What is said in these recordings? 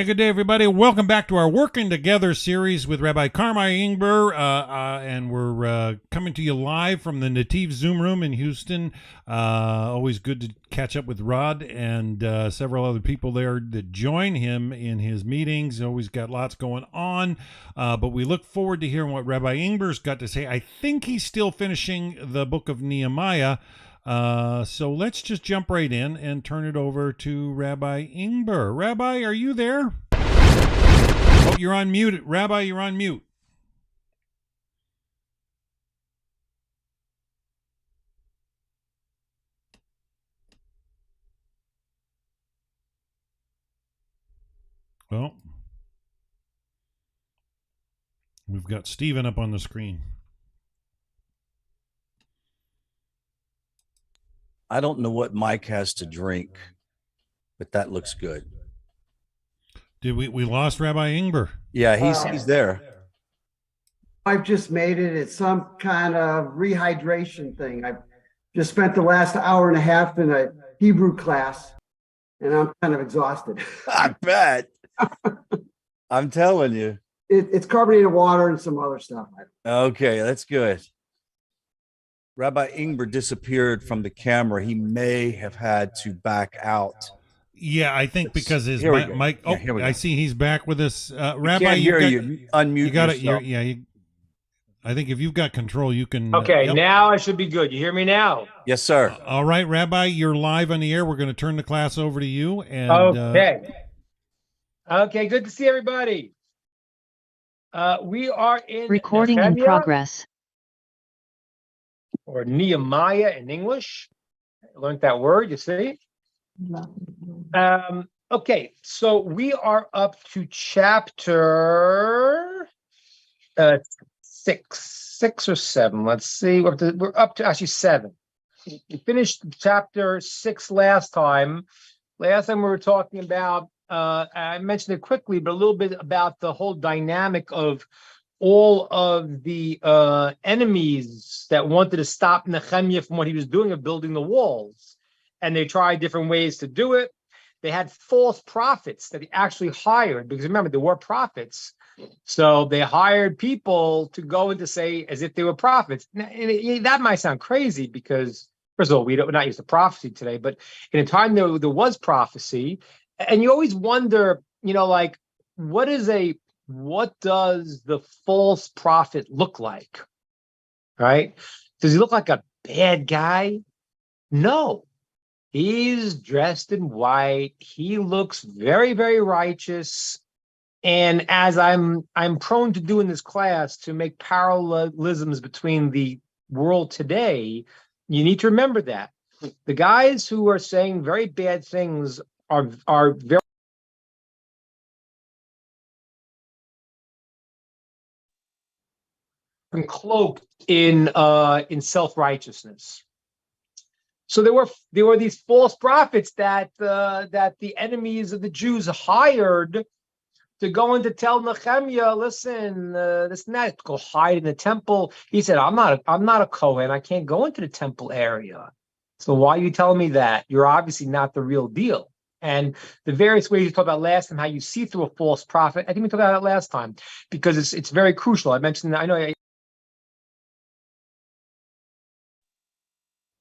good day, everybody. Welcome back to our Working Together series with Rabbi Karmi Ingber, and we're coming to you live from the Netiv Zoom room in Houston. Always good to catch up with Rod and several other people there that join him in his meetings. Always got lots going on, but we look forward to hearing what Rabbi Ingber's got to say. I think he's still finishing the book of Nehemiah. So let's just jump right in and turn it over to Rabbi Ingber. Rabbi, are you there? Oh, you're on mute. Rabbi, you're on mute. Well, we've got Stephen up on the screen. I don't know what Mike has to drink, but that looks good. Did we lost Rabbi Ingber? Yeah, he's there. I've just made it. It's some kind of rehydration thing. I've just spent the last hour and a half in a Hebrew class, and I'm kind of exhausted. I bet. I'm telling you. It's carbonated water and some other stuff. Okay, that's good. Rabbi Ingber disappeared from the camera. He may have had to back out. Yeah, I think because his mic. Oh, yeah, I see he's back with us. Rabbi, can't hear you. Unmute you got yourself. I think if you've got control, you can. Okay, now I should be good. You hear me now? Yes, sir. All right, Rabbi, you're live on the air. We're going to turn the class over to you. And okay, good to see everybody. We are in recording in progress. Or Nehemiah in English. I learned that word, you see. Okay, so we are up to chapter 6 or 7. Let's see. We're up to actually 7. We finished chapter 6 last time. Last time we were talking about, I mentioned it quickly, but a little bit about the whole dynamic of all of the enemies that wanted to stop Nehemiah from what he was doing of building the walls. And they tried different ways to do it. They had false prophets that he actually hired, because remember, there were prophets. So they hired people to go and to say as if they were prophets. Now, that might sound crazy because, first of all, we're not used to prophecy today, but in a time there was prophecy. And you always wonder, like, what does the false prophet look like? Right? Does he look like a bad guy? No. He's dressed in white. He looks very, very righteous. And as I'm prone to do in this class, to make parallelisms between the world today, you need to remember that. The guys who are saying very bad things are very cloaked in self-righteousness. So there were these false prophets that the enemies of the Jews hired to go in to tell Nehemiah, listen, this and that, go hide in the temple. He said, I'm not a Kohen. I can't go into the temple area. So why are you telling me that? You're obviously not the real deal. And the various ways you talked about last time, how you see through a false prophet, I think we talked about that last time, because it's very crucial. I mentioned that. I know.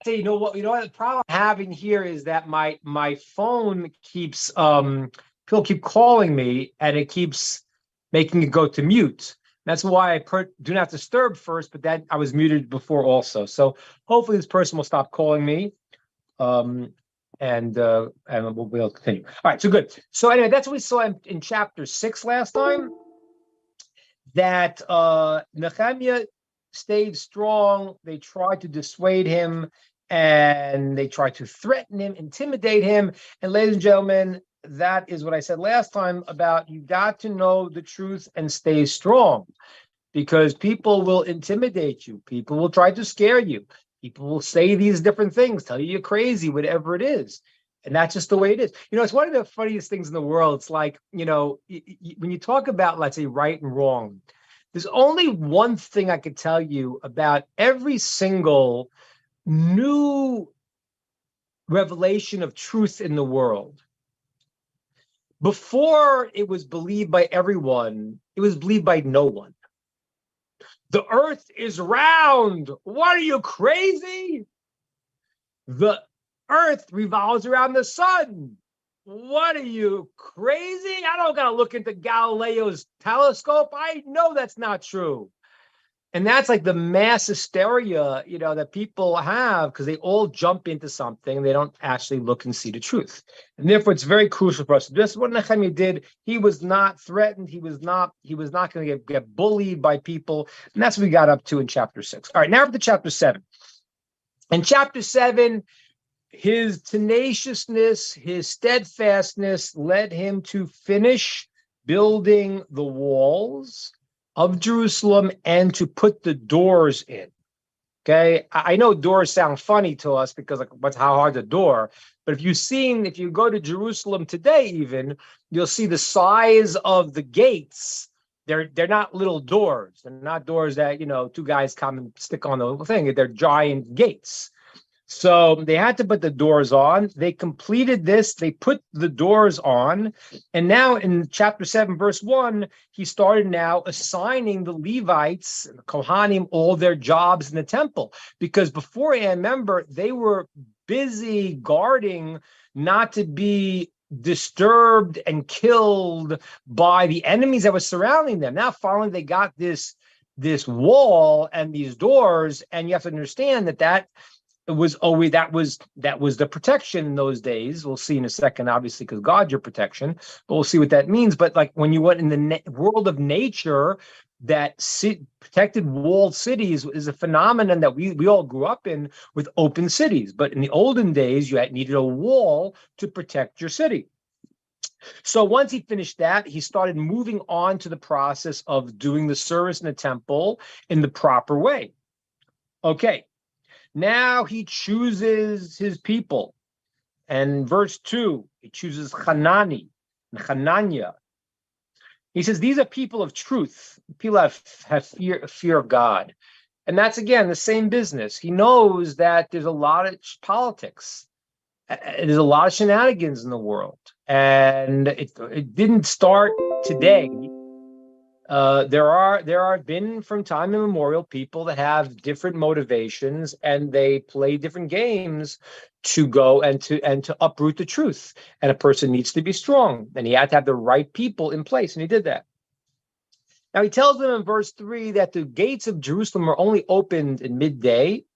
Say, you know what the problem I'm having here is that my phone keeps people keep calling me and it keeps making it go to mute. That's why I put do not disturb first, but then I was muted before also. So hopefully this person will stop calling me, and we'll be able to continue. All right, so good. So anyway, that's what we saw in chapter 6 last time. That Nehemiah stayed strong. They tried to dissuade him, and they tried to threaten him, intimidate him. And ladies and gentlemen, that is what I said last time about you got to know the truth and stay strong, because people will intimidate you. People will try to scare you. People will say these different things, tell you you're crazy, whatever it is. And that's just the way it is. It's one of the funniest things in the world. It's like, when you talk about, let's say, right and wrong, there's only one thing I could tell you about every single new revelation of truth in the world. Before it was believed by everyone, it was believed by no one. The earth is round. What are you, crazy? The earth revolves around the sun. What are you, crazy? I don't got to look into Galileo's telescope. I know that's not true. And that's like the mass hysteria, that people have because they all jump into something and they don't actually look and see the truth. And therefore, it's very crucial for us. This is what Nehemiah did. He was not threatened. He was not going to get bullied by people. And that's what we got up to in chapter 6. All right, now up to chapter 7. In chapter 7, his tenaciousness, his steadfastness led him to finish building the walls of Jerusalem and to put the doors in. Okay, I know doors sound funny to us because what's how hard the door, but if you go to Jerusalem today, even you'll see the size of the gates. They're not little doors. They're not doors that two guys come and stick on the thing. They're giant gates. So they had to put the doors on. They completed this. They put the doors on. And now in chapter 7, verse 1, he started now assigning the Levites, the Kohanim, all their jobs in the temple. Because beforehand, remember, they were busy guarding not to be disturbed and killed by the enemies that were surrounding them. Now, finally, they got this wall and these doors. And you have to understand that it was always that was the protection in those days. We'll see in a second, obviously, because God's your protection. But we'll see what that means. But like when you went in the world of nature, that protected walled cities is a phenomenon that we all grew up in with open cities. But in the olden days, you needed a wall to protect your city. So once he finished that, he started moving on to the process of doing the service in the temple in the proper way. Okay. Now he chooses his people. And verse 2, he chooses Hananiah. He says, these are people of truth. People have fear of God. And that's, again, the same business. He knows that there's a lot of politics. There's a lot of shenanigans in the world. And it didn't start today. There are been from time immemorial people that have different motivations and they play different games to go and to uproot the truth. And a person needs to be strong, and he had to have the right people in place, and he did that. Now he tells them in verse 3 that the gates of Jerusalem are only opened in midday,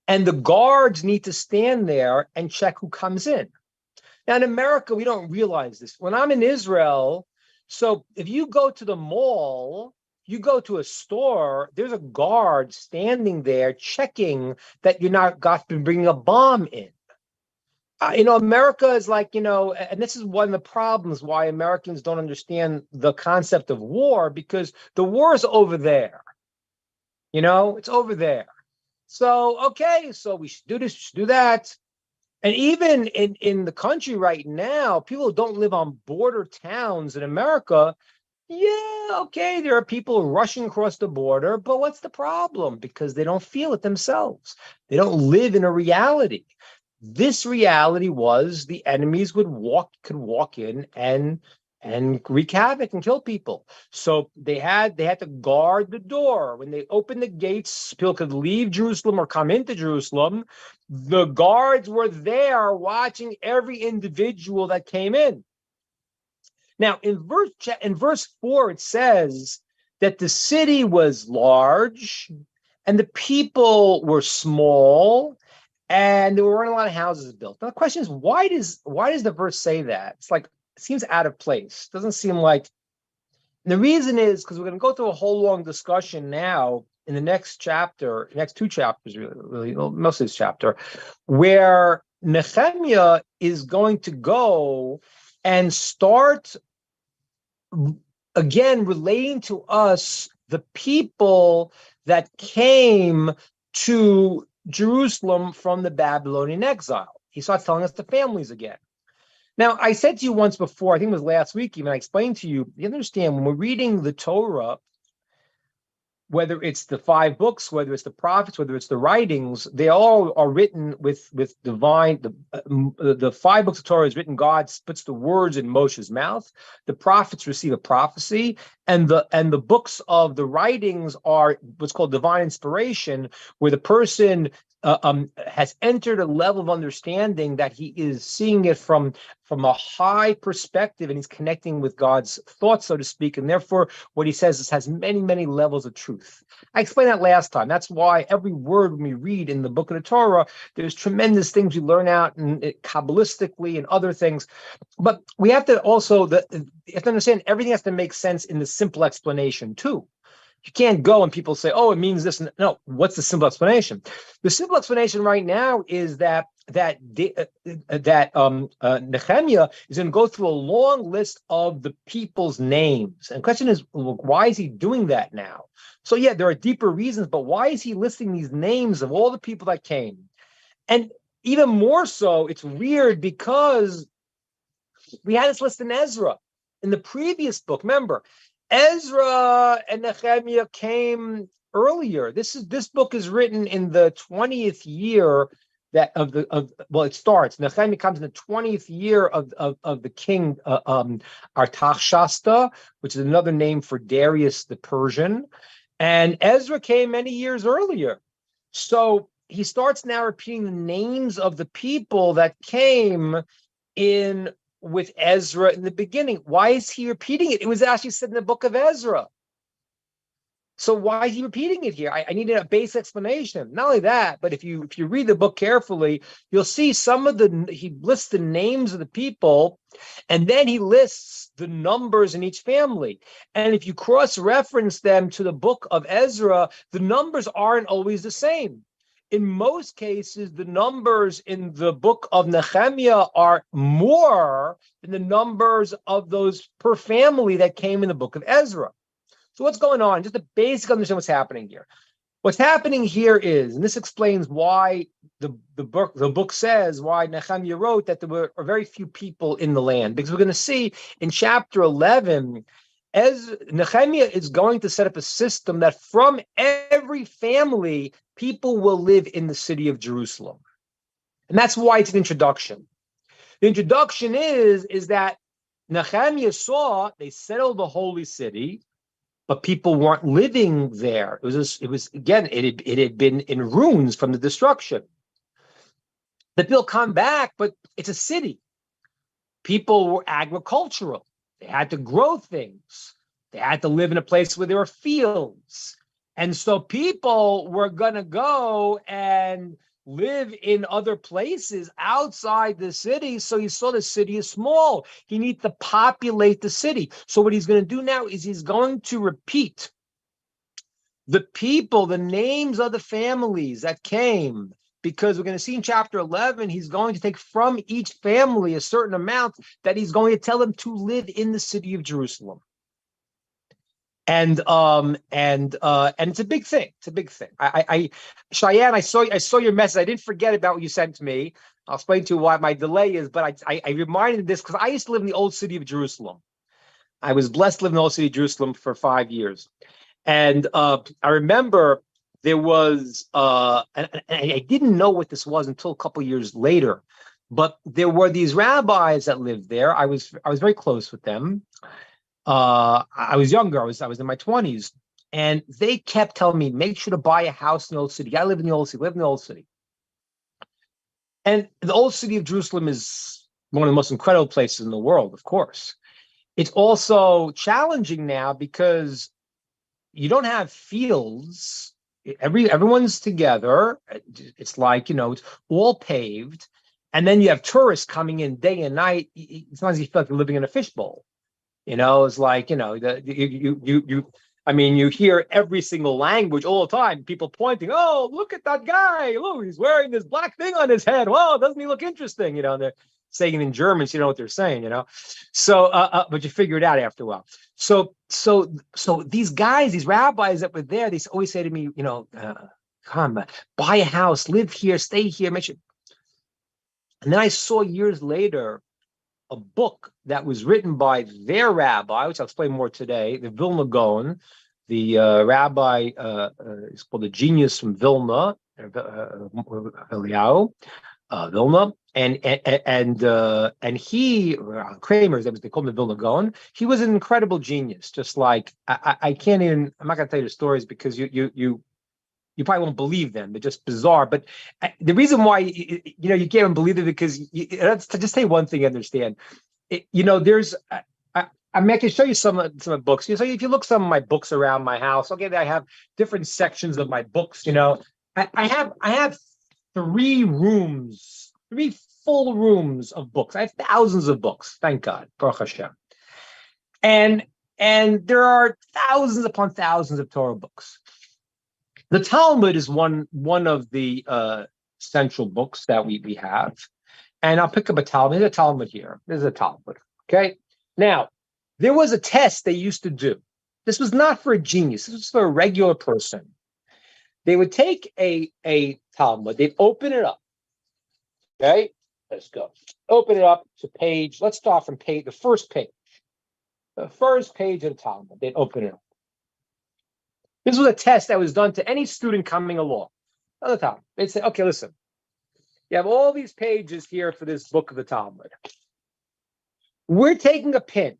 and the guards need to stand there and check who comes in. Now in America, we don't realize this. When I'm in Israel, so if you go to the mall, you go to a store, there's a guard standing there checking that you're not bringing a bomb in. America is like, and this is one of the problems why Americans don't understand the concept of war, because the war is over there. It's over there. So, okay, so we should do this, we should do that. And even in the country right now, people who don't live on border towns in America, yeah, okay, there are people rushing across the border, but what's the problem? Because they don't feel it themselves. They don't live in a reality. This reality was the enemies could walk in and wreak havoc and kill people. So they had to guard the door. When they opened the gates, people could leave Jerusalem or come into Jerusalem. The guards were there watching every individual that came in. Now, in verse 4, it says that the city was large and the people were small, and there weren't a lot of houses built. Now, the question is, why does the verse say that? It's like, it seems out of place. Doesn't seem like. And the reason is because we're going to go through a whole long discussion now in the next chapter, next two chapters, really most of this chapter, where Nehemiah is going to go and start again relating to us the people that came to Jerusalem from the Babylonian exile. He starts telling us the families again. Now, I said to you once before, I think it was last week even, I explained to you, you understand, when we're reading the Torah, whether it's the 5 books, whether it's the prophets, whether it's the writings, they all are written with divine. The 5 books of Torah is written. God puts the words in Moshe's mouth. The prophets receive a prophecy, and the books of the writings are what's called divine inspiration, where the person has entered a level of understanding that he is seeing it from a high perspective, and he's connecting with God's thoughts, so to speak, and therefore what he says is has many, many levels of truth. I explained that last time. That's why every word when we read in the book of the Torah, there's tremendous things we learn out and Kabbalistically and other things. But we have to also you have to understand everything has to make sense in the simple explanation too. You can't go and people say, "Oh, it means this." No, what's the simple explanation? The simple explanation right now is that Nehemiah is going to go through a long list of the people's names, and the question is, why is he doing that now? So yeah, there are deeper reasons, but why is he listing these names of all the people that came? And even more so, it's weird because we had this list in Ezra in the previous book. Remember, Ezra and Nehemiah came earlier. This book is written in the 20th year it starts. Nehemiah comes in the 20th year of the king Artaxerxes, which is another name for Darius the Persian, and Ezra came many years earlier. So he starts now repeating the names of the people that came in with Ezra in the beginning. Why is he repeating it? It was actually said in the book of Ezra. So why is he repeating it here? I needed a base explanation. Not only that, but if you read the book carefully, you'll see he lists the names of the people, and then he lists the numbers in each family. And if you cross-reference them to the book of Ezra, the numbers aren't always the same. In most cases, the numbers in the book of Nehemiah are more than the numbers of those per family that came in the book of Ezra. So what's going on? Just a basic understand what's happening here. What's happening here is, and this explains why the book says why Nehemiah wrote that there were very few people in the land, because we're going to see in chapter 11, as Nehemiah is going to set up a system that from every family, people will live in the city of Jerusalem. And that's why it's an introduction. The introduction is that Nehemiah saw they settled the holy city, but people weren't living there. It had been in ruins from the destruction. The people come back, but it's a city. People were agricultural. They had to grow things. They had to live in a place where there were fields. And so people were going to go and live in other places outside the city. So he saw the city is small. He needs to populate the city. So what he's going to do now is he's going to repeat the people, the names of the families that came, because we're going to see in chapter 11, he's going to take from each family a certain amount that he's going to tell them to live in the city of Jerusalem. And it's a big thing. It's a big thing. Cheyenne, I saw your message. I didn't forget about what you sent to me. I'll explain to you why my delay is, but I reminded this because I used to live in the old city of Jerusalem. I was blessed to live in the old city of Jerusalem for 5 years. And I remember there was, and I didn't know what this was until a couple of years later, but there were these rabbis that lived there. I was very close with them. I was younger. I was in my 20s, and they kept telling me, make sure to buy a house in the old city. I live in the old city. Live in the old city. And the old city of Jerusalem is one of the most incredible places in the world, of course. It's also challenging now because you don't have fields. Everyone's together. It's like, it's all paved. And then you have tourists coming in day and night. Sometimes you feel like you're living in a fishbowl. It's like, you hear every single language all the time. People pointing, oh, look at that guy. Look, he's wearing this black thing on his head. Well, doesn't he look interesting? And they're saying it in German, so you know what they're saying, So, but you figure it out after a while. So these guys, these rabbis that were there, they always say to me, come, buy a house, live here, stay here. Make sure. And then I saw years later a book that was written by their rabbi, which I'll explain more today, the Vilna Gaon, The rabbi is called the genius from Vilna, Eliyahu, Vilna, and he Kramer, they call him the Vilna Gaon. He was an incredible genius. Just like I can't even. I'm not going to tell you the stories because you probably won't believe them. They're just bizarre. But the reason why you can't even believe it because let's just say one thing. Understand? There's. I mean, I can show you some of books. So if you look some of my books around my house, okay, I have different sections of my books. I have 3 full rooms of books. I have thousands of books. Thank God, Baruch Hashem. And there are thousands upon thousands of Torah books. The Talmud is one of the central books that we have. And I'll pick up a Talmud. There's a Talmud here. There's a Talmud. Okay. Now, there was a test they used to do. This was not for a genius. This was for a regular person. They would take a Talmud. They'd open it up. Okay. Let's go. Open it up to page. Let's start from the first page. The first page of the Talmud. They'd open it up. This was a test that was done to any student coming along. Another Talmud. They'd say, okay, listen. You have all these pages here for this book of the Talmud. We're taking a pin.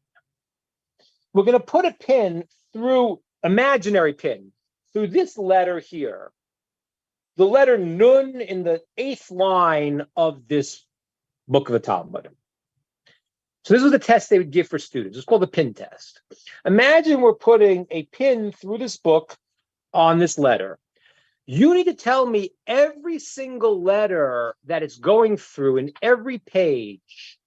We're going to put a pin through, imaginary pin, through this letter here. The letter Nun in the 8th line of this book of the Talmud. So this was the test they would give for students. It's called the pin test. Imagine we're putting a pin through this book on this letter. You need to tell me every single letter that it's going through in every page.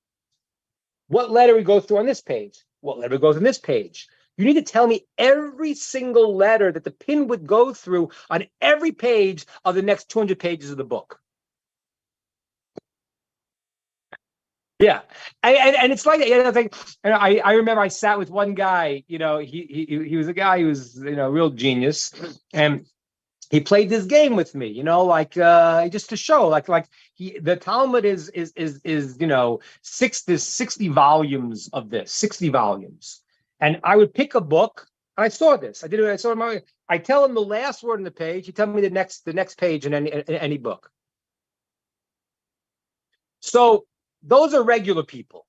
What letter we go through on this page? What letter goes on this page? You need to tell me every single letter that the pin would go through on every page of the next 200 pages of the book. Yeah, and it's like I remember I sat with one guy. He was a guy who was real genius, and he played this game with me. Just to show the Talmud is 60 volumes of this, 60 volumes, and I would pick a book. And I saw this. I tell him the last word on the page. He tells me the next page in any book. So. Those are regular people.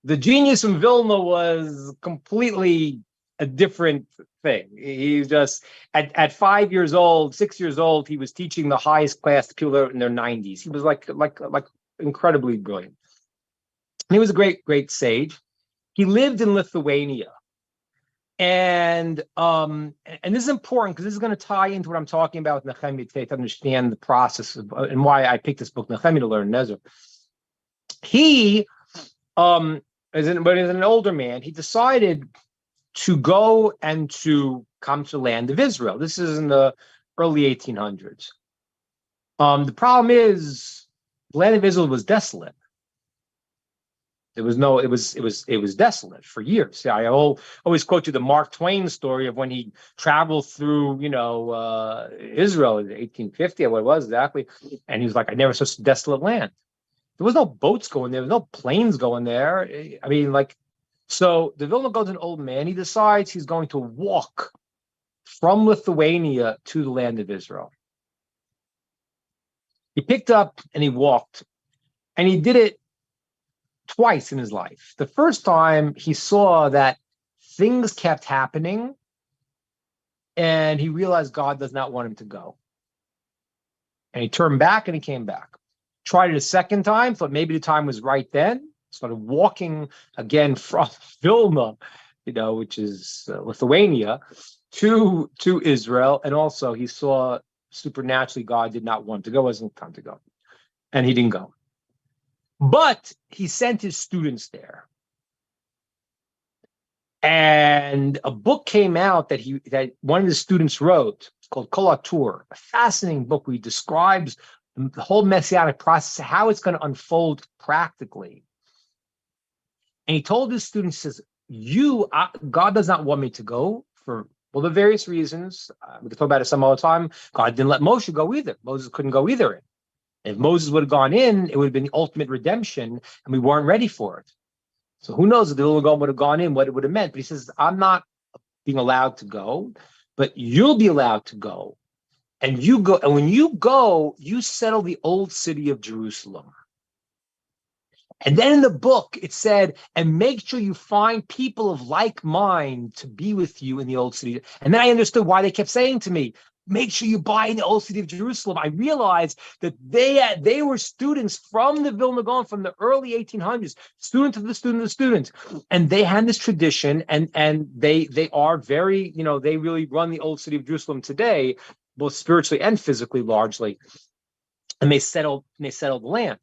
The genius from Vilna was completely a different thing. He's just at 5 years old, 6 years old, he was teaching the highest class to people in their 90s. He was like incredibly brilliant. And he was a great sage. He lived in Lithuania. And this is important because this is going to tie into what I'm talking about with Nehemiah today to understand the process and why I picked this book, Nehemiah, to learn Nezra. He, but as an older man, he decided to go and to come to the land of Israel. This is in the early 1800s. The problem is, the land of Israel was desolate. It was desolate for years. See, I always quote you the Mark Twain story of when he traveled through, Israel in 1850, or what it was exactly, and he was like, I never saw such a desolate land. There was no boats going there. There was no planes going there. I mean, so the Vilna goes an old man. He decides he's going to walk from Lithuania to the land of Israel. He picked up and he walked, and he did it twice in his life. The first time he saw that things kept happening, and he realized God does not want him to go. And he turned back and he came back. Tried it a second time, thought maybe the time was right then. Started walking again from Vilna, which is Lithuania, to Israel. And also he saw supernaturally God did not want him to go. It wasn't time to go. And he didn't go. But he sent his students there. And a book came out that one of the students wrote called Kol HaTur, a fascinating book where he describes the whole messianic process, how it's going to unfold practically. And he told his students, says, God does not want me to go for, the various reasons. We could talk about it some other time. God didn't let Moshe go either. Moses couldn't go either. If Moses would have gone in, it would have been the ultimate redemption, and we weren't ready for it. So who knows if the little God would have gone in, what it would have meant. But he says, I'm not being allowed to go, but you'll be allowed to go. And you go, and when you go, you settle the old city of Jerusalem. And then in the book, it said, and make sure you find people of like mind to be with you in the old city. And then I understood why they kept saying to me, make sure you buy in the old city of Jerusalem. I realized that they were students from the Vilna Gaon from the early 1800s, students of the students. And they had this tradition, and they are very, they really run the old city of Jerusalem today, both spiritually and physically, largely. And they settled the land.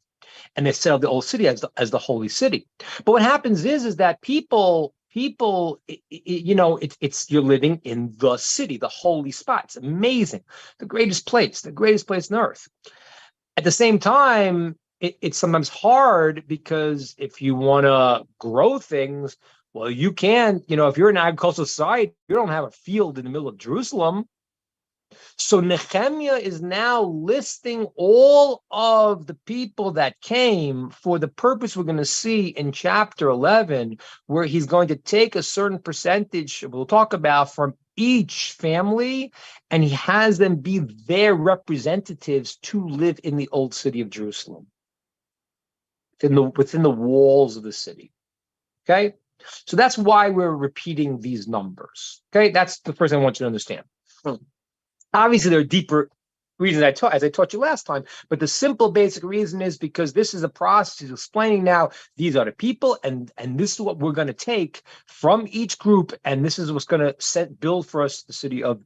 And they settled the old city as the holy city. But what happens is that people, it's you're living in the city, the holy spot. It's amazing, the greatest place on earth. At the same time, it's sometimes hard because if you want to grow things, well, you can. If you're an agricultural society, you don't have a field in the middle of Jerusalem. So Nehemiah is now listing all of the people that came for the purpose we're going to see in chapter 11, where he's going to take a certain percentage, we'll talk about, from each family, and he has them be their representatives to live in the old city of Jerusalem, within the walls of the city. Okay? So that's why we're repeating these numbers. Okay? That's the first thing I want you to understand. Obviously, there are deeper reasons as I taught you last time, but the simple basic reason is because this is a process. He's explaining now, these are the people, and this is what we're going to take from each group, and this is what's going to build for us the city of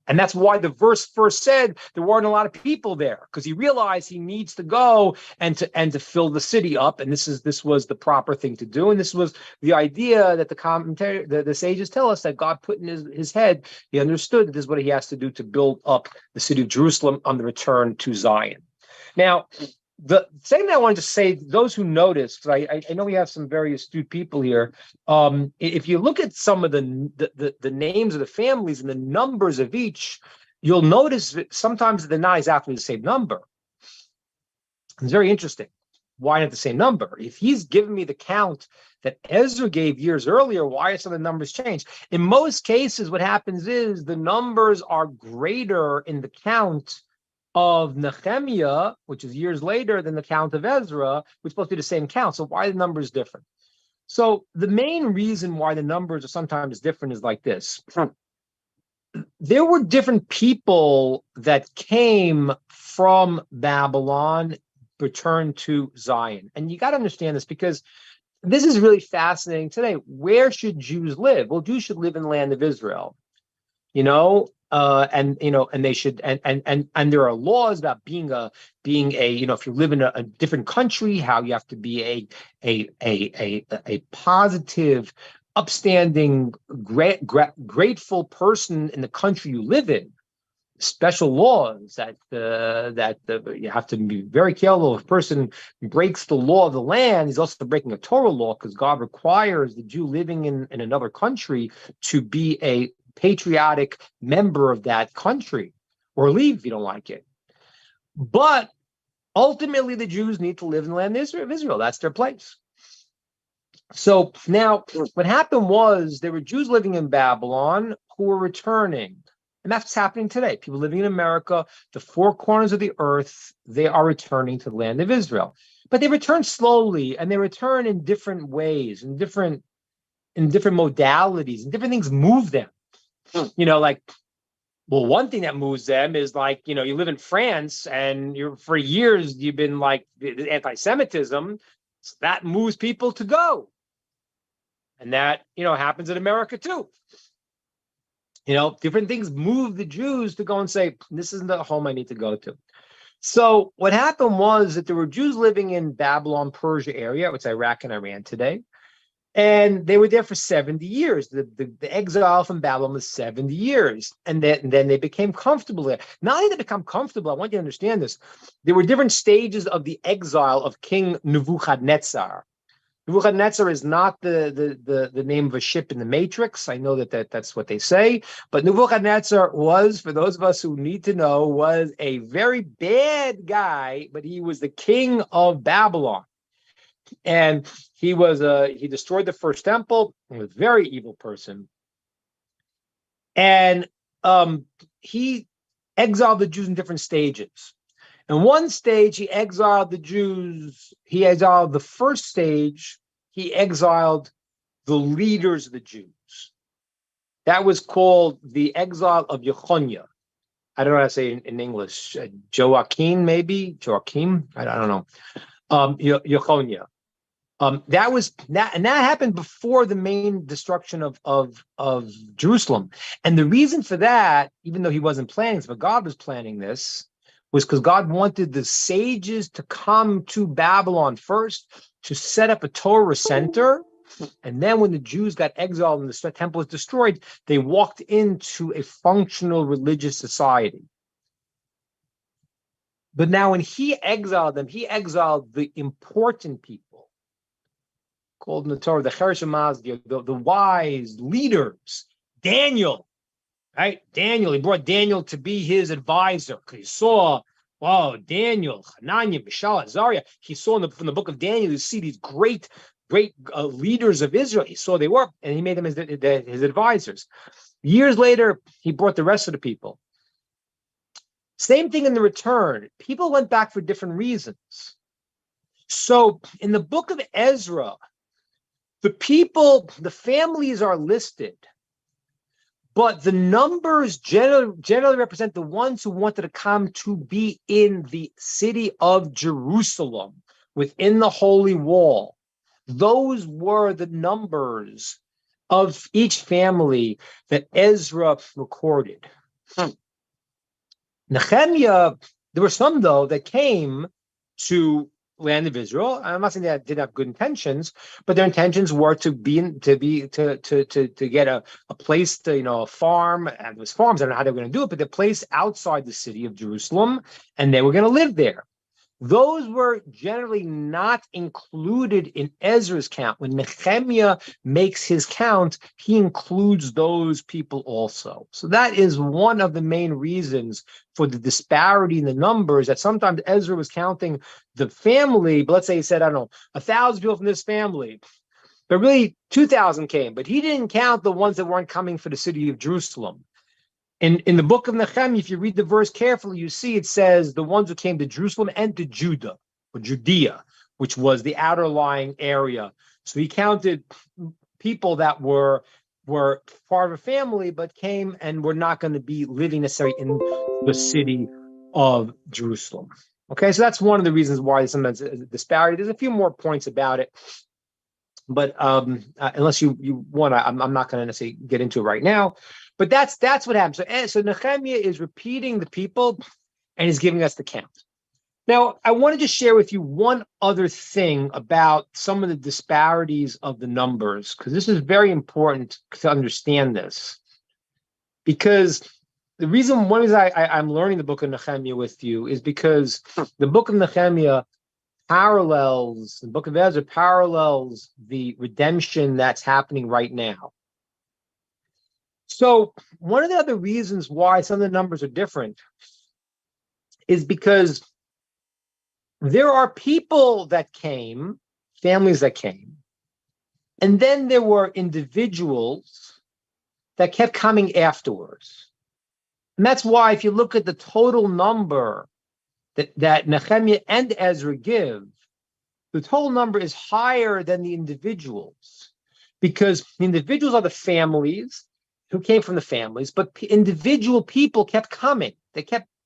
and that's why the verse first said there weren't a lot of people there, because he realized he needs to go and to fill the city up, and this was the proper thing to do, and this was the idea that the sages tell us that God put in his head. He understood that this is what he has to do to build up the city of Jerusalem on the return to Zion. Now, the second thing I wanted to say, those who noticed, because I know we have some very astute people here. If you look at some of the names of the families and the numbers of each, you'll notice that sometimes they're not exactly the same number. It's very interesting. Why not the same number? If he's given me the count that Ezra gave years earlier, why are some of the numbers changed? In most cases, what happens is the numbers are greater in the count of Nehemiah, which is years later, than the count of Ezra, which is supposed to be the same count. So why are the numbers different? So the main reason why the numbers are sometimes different is like this. There were different people that came from Babylon, returned to Zion. And you got to understand this, because this is really fascinating today. Where should Jews live? Well, Jews should live in the land of Israel. And they should, and there are laws about being a, if you live in a different country, how you have to be a positive, upstanding, grateful person in the country you live in. Special laws that you have to be very careful. If a person breaks the law of the land, he's also breaking a Torah law, because God requires the Jew living in another country to be a patriotic member of that country, or leave if you don't like it. But ultimately, the Jews need to live in the land of Israel. That's their place. So now what happened was there were Jews living in Babylon who were returning. And that's what's happening today. People living in America, the four corners of the earth, they are returning to the land of Israel. But they return slowly, and they return in different ways, in different modalities, and different things move them. One thing that moves them is you live in France, and for years you've been anti-Semitism, so that moves people to go. And that, happens in America too. Different things move the Jews to go and say, this isn't the home I need to go to. So what happened was that there were Jews living in Babylon, Persia area, which is Iraq and Iran today. And they were there for 70 years. The exile from Babylon was 70 years. And then they became comfortable there. Not only did they become comfortable, I want you to understand this. There were different stages of the exile of King Nebuchadnezzar. Nebuchadnezzar is not the name of a ship in the Matrix. I know that's what they say. But Nebuchadnezzar was, for those of us who need to know, was a very bad guy, but he was the king of Babylon. And he destroyed the first temple. He was a very evil person. And he exiled the Jews in different stages. In one stage, he exiled the Jews. He exiled the first stage. He exiled the leaders of the Jews. That was called the exile of Yechonia. I don't know how to say in English. Joachim, maybe? Joachim? I don't know. Yechonia. That was that, and that happened before the main destruction of Jerusalem. And the reason for that, even though he wasn't planning this, but God was planning this, was because God wanted the sages to come to Babylon first to set up a Torah center. And then when the Jews got exiled and the temple was destroyed, they walked into a functional religious society. But now when he exiled them, he exiled the important people, called in the Torah, the Cheresh, the wise leaders. Daniel, right? Daniel, he brought Daniel to be his advisor because he saw, wow, Daniel, Hananiah, Mishael, Azariah. He saw from the book of Daniel, you see these great leaders of Israel. He saw they were, and he made them his advisors. Years later, he brought the rest of the people. Same thing in the return. People went back for different reasons. So in the book of Ezra, the people, the families are listed, but the numbers generally represent the ones who wanted to come to be in the city of Jerusalem, within the Holy Wall. Those were the numbers of each family that Ezra recorded. Nehemiah, there were some, though, that came to land of Israel. I'm not saying that didn't have good intentions, but their intentions were to get a place to, a farm. And it was farms. I don't know how they were going to do it, but the place outside the city of Jerusalem, and they were going to live there. Those were generally not included in Ezra's count. When Nehemiah makes his count, he includes those people also. So that is one of the main reasons for the disparity in the numbers, that sometimes Ezra was counting the family, but let's say he said, I don't know, 1,000 people from this family, but really 2,000 came, but he didn't count the ones that weren't coming for the city of Jerusalem. In the book of Nehemiah, if you read the verse carefully, you see it says the ones who came to Jerusalem and to Judah, or Judea, which was the outer lying area. So he counted people that were part of a family, but came and were not going to be living necessarily in the city of Jerusalem. Okay, so that's one of the reasons why there's sometimes a disparity. There's a few more points about it, but unless you want, I'm not going to necessarily get into it right now. But that's what happened. So Nehemiah is repeating the people, and he's giving us the count. Now, I wanted to share with you one other thing about some of the disparities of the numbers, because this is very important to understand this. Because one reason I'm learning the book of Nehemiah with you is because the book of Nehemiah the book of Ezra parallels the redemption that's happening right now. So one of the other reasons why some of the numbers are different is because there are people that came, families that came, and then there were individuals that kept coming afterwards. And that's why if you look at the total number that Nehemiah and Ezra give, the total number is higher than the individuals, because the individuals are the families who came from the families, but individual people kept coming.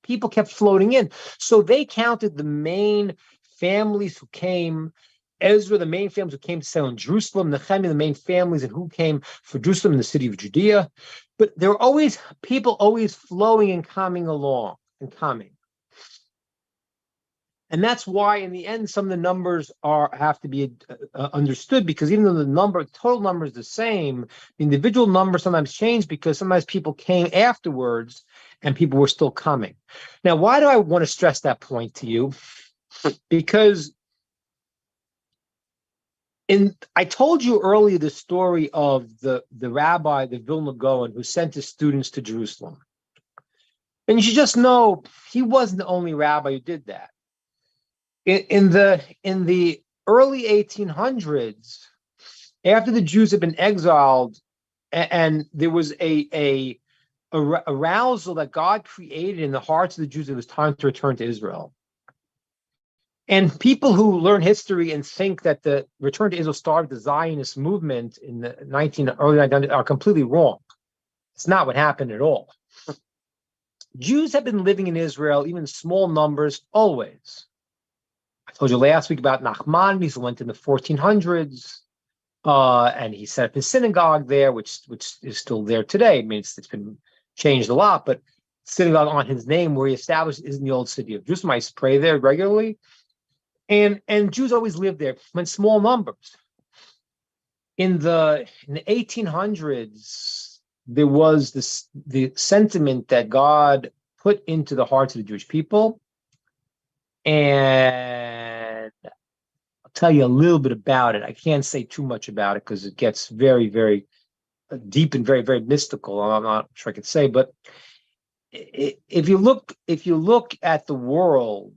People kept floating in. So they counted the main families who came. Ezra, the main families who came to settle in Jerusalem. Nehemiah, the main families and who came for Jerusalem in the city of Judea. But there were always people flowing and coming along and coming. And that's why, in the end, some of the numbers have to be understood, because even though the total number is the same, the individual numbers sometimes change because sometimes people came afterwards and people were still coming. Now, why do I want to stress that point to you? Because I told you earlier the story of the rabbi, the Vilna Gaon, who sent his students to Jerusalem. And you should just know he wasn't the only rabbi who did that. In the early 1800s, after the Jews had been exiled, and there was a arousal that God created in the hearts of the Jews. It was time to return to Israel. And people who learn history and think that the return to Israel started the Zionist movement in the early 1900s are completely wrong. It's not what happened at all. Jews have been living in Israel, even in small numbers, always. I told you last week about Nachmanides, who went in the 1400s, and he set up his synagogue there, which is still there today. I mean, it's been changed a lot, but synagogue on his name, where he established, is in the old city of Jerusalem. I used to pray there regularly, and Jews always lived there in small numbers. In the 1800s, there was the sentiment that God put into the hearts of the Jewish people, and I'll tell you a little bit about it. I can't say too much about it because it gets very, very deep and very, very mystical. I'm not sure I could say, but if you look at the world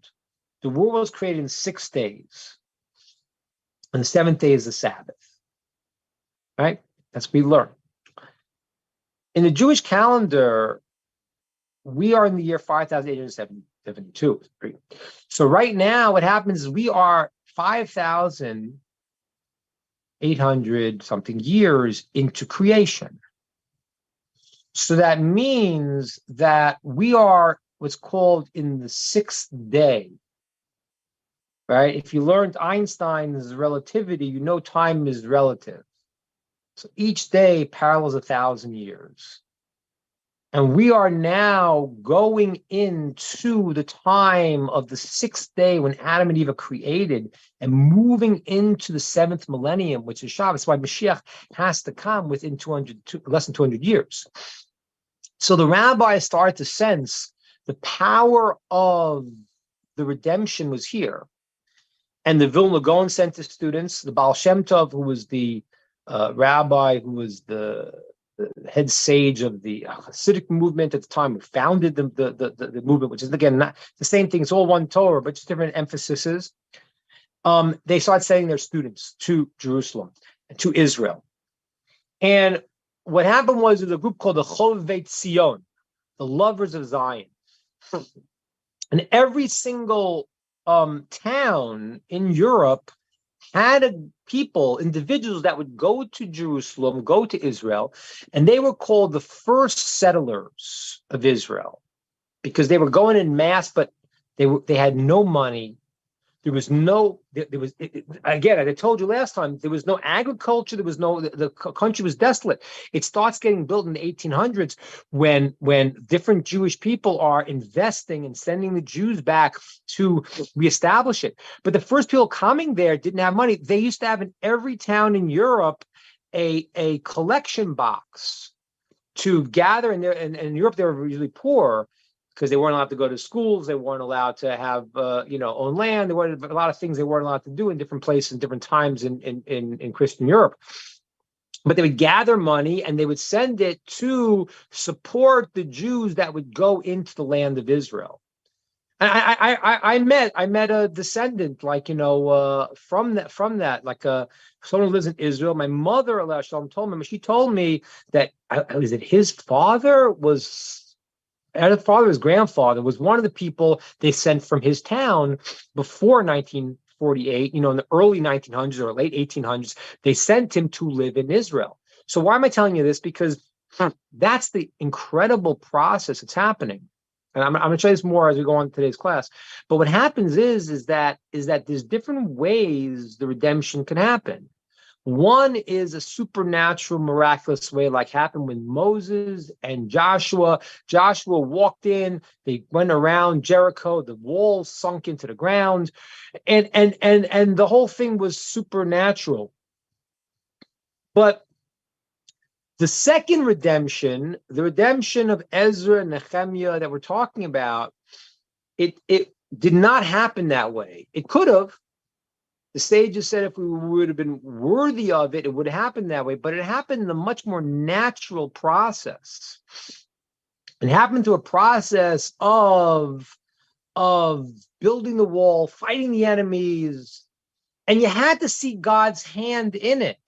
was created in 6 days, and the 7th day is the Sabbath. Right? That's what we learn. In the Jewish calendar, we are in the year 5,872. So right now, what happens is we are 5,800 something years into creation. So that means that we are what's called in the 6th day. Right? If you learned Einstein's relativity, you know time is relative. So each day parallels 1,000 years. And we are now going into the time of the 6th day when Adam and Eve are created and moving into the 7th millennium, which is Shabbos. That's why Mashiach has to come within less than 200 years. So the rabbis started to sense the power of the redemption was here. And the Vilna Gaon sent his students, the Baal Shem Tov, who was the rabbi, who was the head sage of the Hasidic movement at the time, who founded the movement, which is, again, not the same thing. It's all one Torah, but just different emphases. They started sending their students to Jerusalem, to Israel. And what happened was a group called the Chovei Tzion, the lovers of Zion. And every single town in Europe had individuals that would go to Jerusalem, go to Israel, and they were called the first settlers of Israel because they were going in mass, but they had no money. There was again, as I told you last time, there was no agriculture. There was the country was desolate. It starts getting built in the 1800s when different Jewish people are investing and sending the Jews back to reestablish it. But the first people coming there didn't have money. They used to have in every town in Europe a collection box to gather. And in Europe, they were usually poor, because they weren't allowed to go to schools, they weren't allowed to have own land. There were a lot of things they weren't allowed to do in different places, in different times in Christian Europe. But they would gather money and they would send it to support the Jews that would go into the land of Israel. And I met a descendant, from that, like someone who lives in Israel. My mother, Allah Shalom, told me. She told me that his father was. And his father, his grandfather, was one of the people they sent from his town before 1948, in the early 1900s or late 1800s. They sent him to live in Israel. So why am I telling you this? Because that's the incredible process that's happening. And I'm going to show you this more as we go on today's class. But what happens is that there's different ways the redemption can happen. One is a supernatural, miraculous way, like happened with Moses and Joshua. Joshua walked in, they went around Jericho, the walls sunk into the ground, and the whole thing was supernatural. But the second redemption, the redemption of Ezra and Nehemiah that we're talking about, it did not happen that way. It could have. The sages said if we would have been worthy of it, it would have happened that way. But it happened in a much more natural process. It happened through a process of building the wall, fighting the enemies, and you had to see God's hand in it.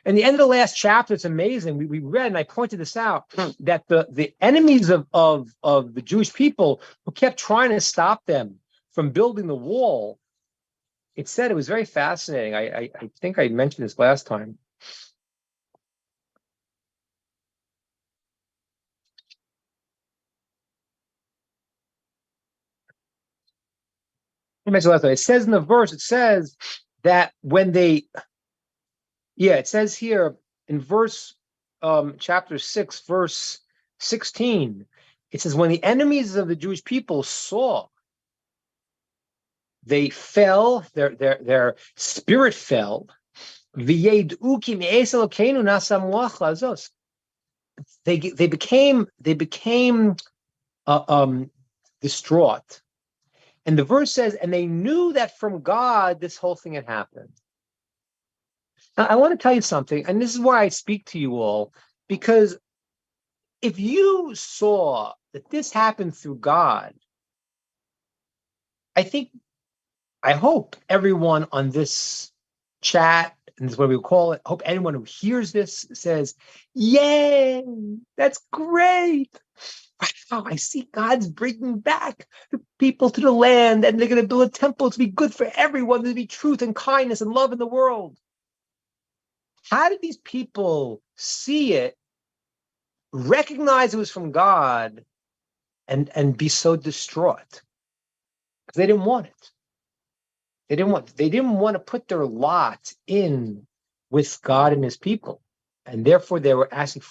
And the end of the last chapter, it's amazing. We read, and I pointed this out, that the enemies of the Jewish people who kept trying to stop them from building the wall, it said, it was very fascinating. I think I mentioned this last time. I mentioned last time. It says in the verse, it says that when it says here in chapter 6, verse 16, it says, when the enemies of the Jewish people saw, they fell, their spirit fell. They became distraught. And the verse says, and they knew that from God this whole thing had happened. Now, I want to tell you something, and this is why I speak to you all, because if you saw that this happened through God, I hope everyone on this chat, and this is what we call it, I hope anyone who hears this says, yay, that's great. Wow, I see God's bringing back the people to the land, and they're going to build a temple to be good for everyone, to be truth and kindness and love in the world. How did these people see it, recognize it was from God, and be so distraught? Because they didn't want it. They didn't want to put their lot in with God and his people. And therefore they were actually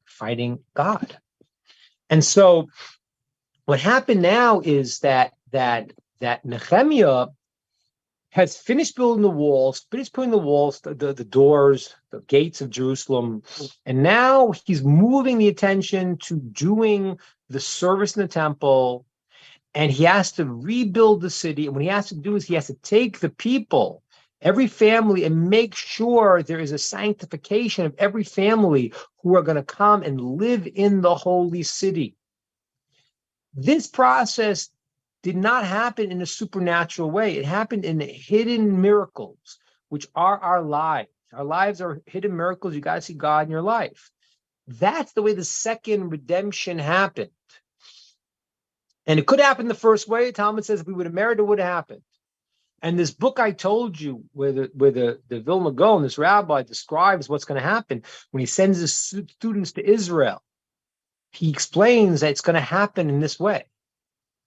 fighting God. And so what happened now is that Nehemiah has finished building the walls, finished putting the walls, the doors, the gates of Jerusalem, and now he's moving the attention to doing the service in the temple, and he has to rebuild the city. And what he has to do is he has to take the people, every family, and make sure there is a sanctification of every family who are going to come and live in the holy city. This process did not happen in a supernatural way. It happened in hidden miracles, which are our lives. Our lives are hidden miracles. You got to see God in your life. That's the way the second redemption happened. And it could happen the first way. Talmud says if we would have married, it would have happened. And this book I told you, where the Vilna Gaon, this rabbi, describes what's going to happen when he sends his students to Israel. He explains that it's going to happen in this way.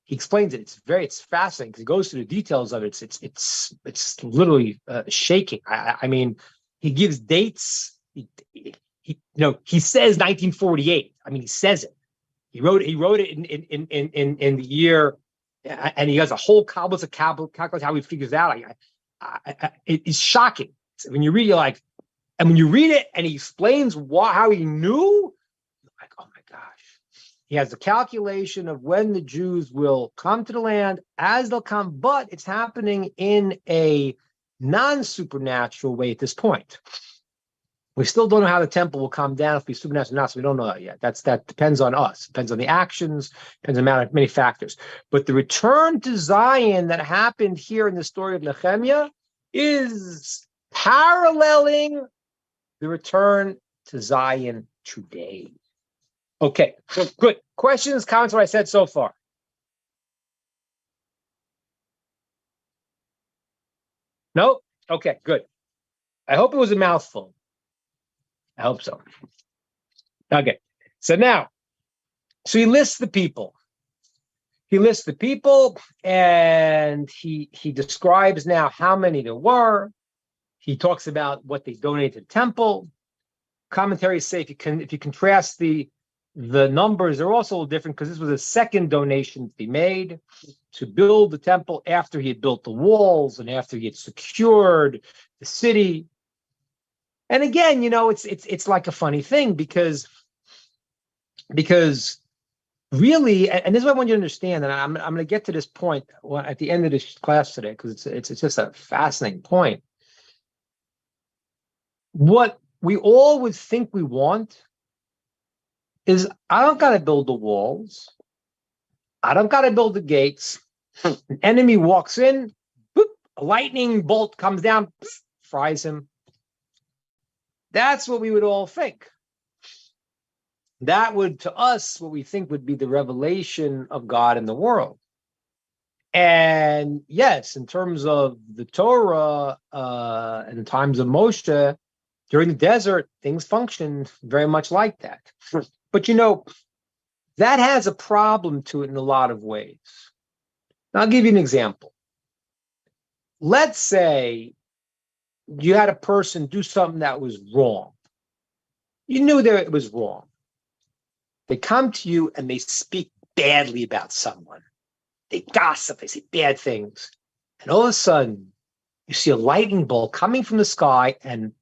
He explains it. It's fascinating because he goes through the details of it. It's literally shaking. I mean, he gives dates. He says 1948. I mean, he says it. He wrote it in the year, and he has a whole calculus how he figures out. It's shocking. When you read, you're like, and when you read it, and he explains how he knew, you're like, oh my gosh. He has the calculation of when the Jews will come to the land, as they'll come, but it's happening in a non-supernatural way at this point. We still don't know how the temple will come down, if it'll be supernatural or not, so we don't know that yet. That depends on us. Depends on the actions, depends on many factors. But the return to Zion that happened here in the story of Nehemiah is paralleling the return to Zion today. Okay, so good. Questions, comments, what I said so far? No? Okay, good. I hope it was a mouthful. I hope so. Okay, so now, so he lists the people. And he describes now how many there were. He talks about what they donated to the temple. Commentaries say if you contrast the numbers, they're also a little different because this was a second donation to be made to build the temple after he had built the walls and after he had secured the city. And again, it's like a funny thing because really, and this is what I want you to understand, and I'm going to get to this point at the end of this class today because it's just a fascinating point. What we all would think we want is, I don't got to build the walls. I don't got to build the gates. An enemy walks in, boop, a lightning bolt comes down, fries him. That's what we would all think. That would, to us, what we think would be the revelation of God in the world. And yes, in terms of the Torah and the times of Moshe, during the desert, things functioned very much like that. But that has a problem to it in a lot of ways. Now, I'll give you an example. Let's say you had a person do something that was wrong. You knew that it was wrong. They come to you and they speak badly about someone. They gossip, they say bad things. And all of a sudden, you see a lightning bolt coming from the sky and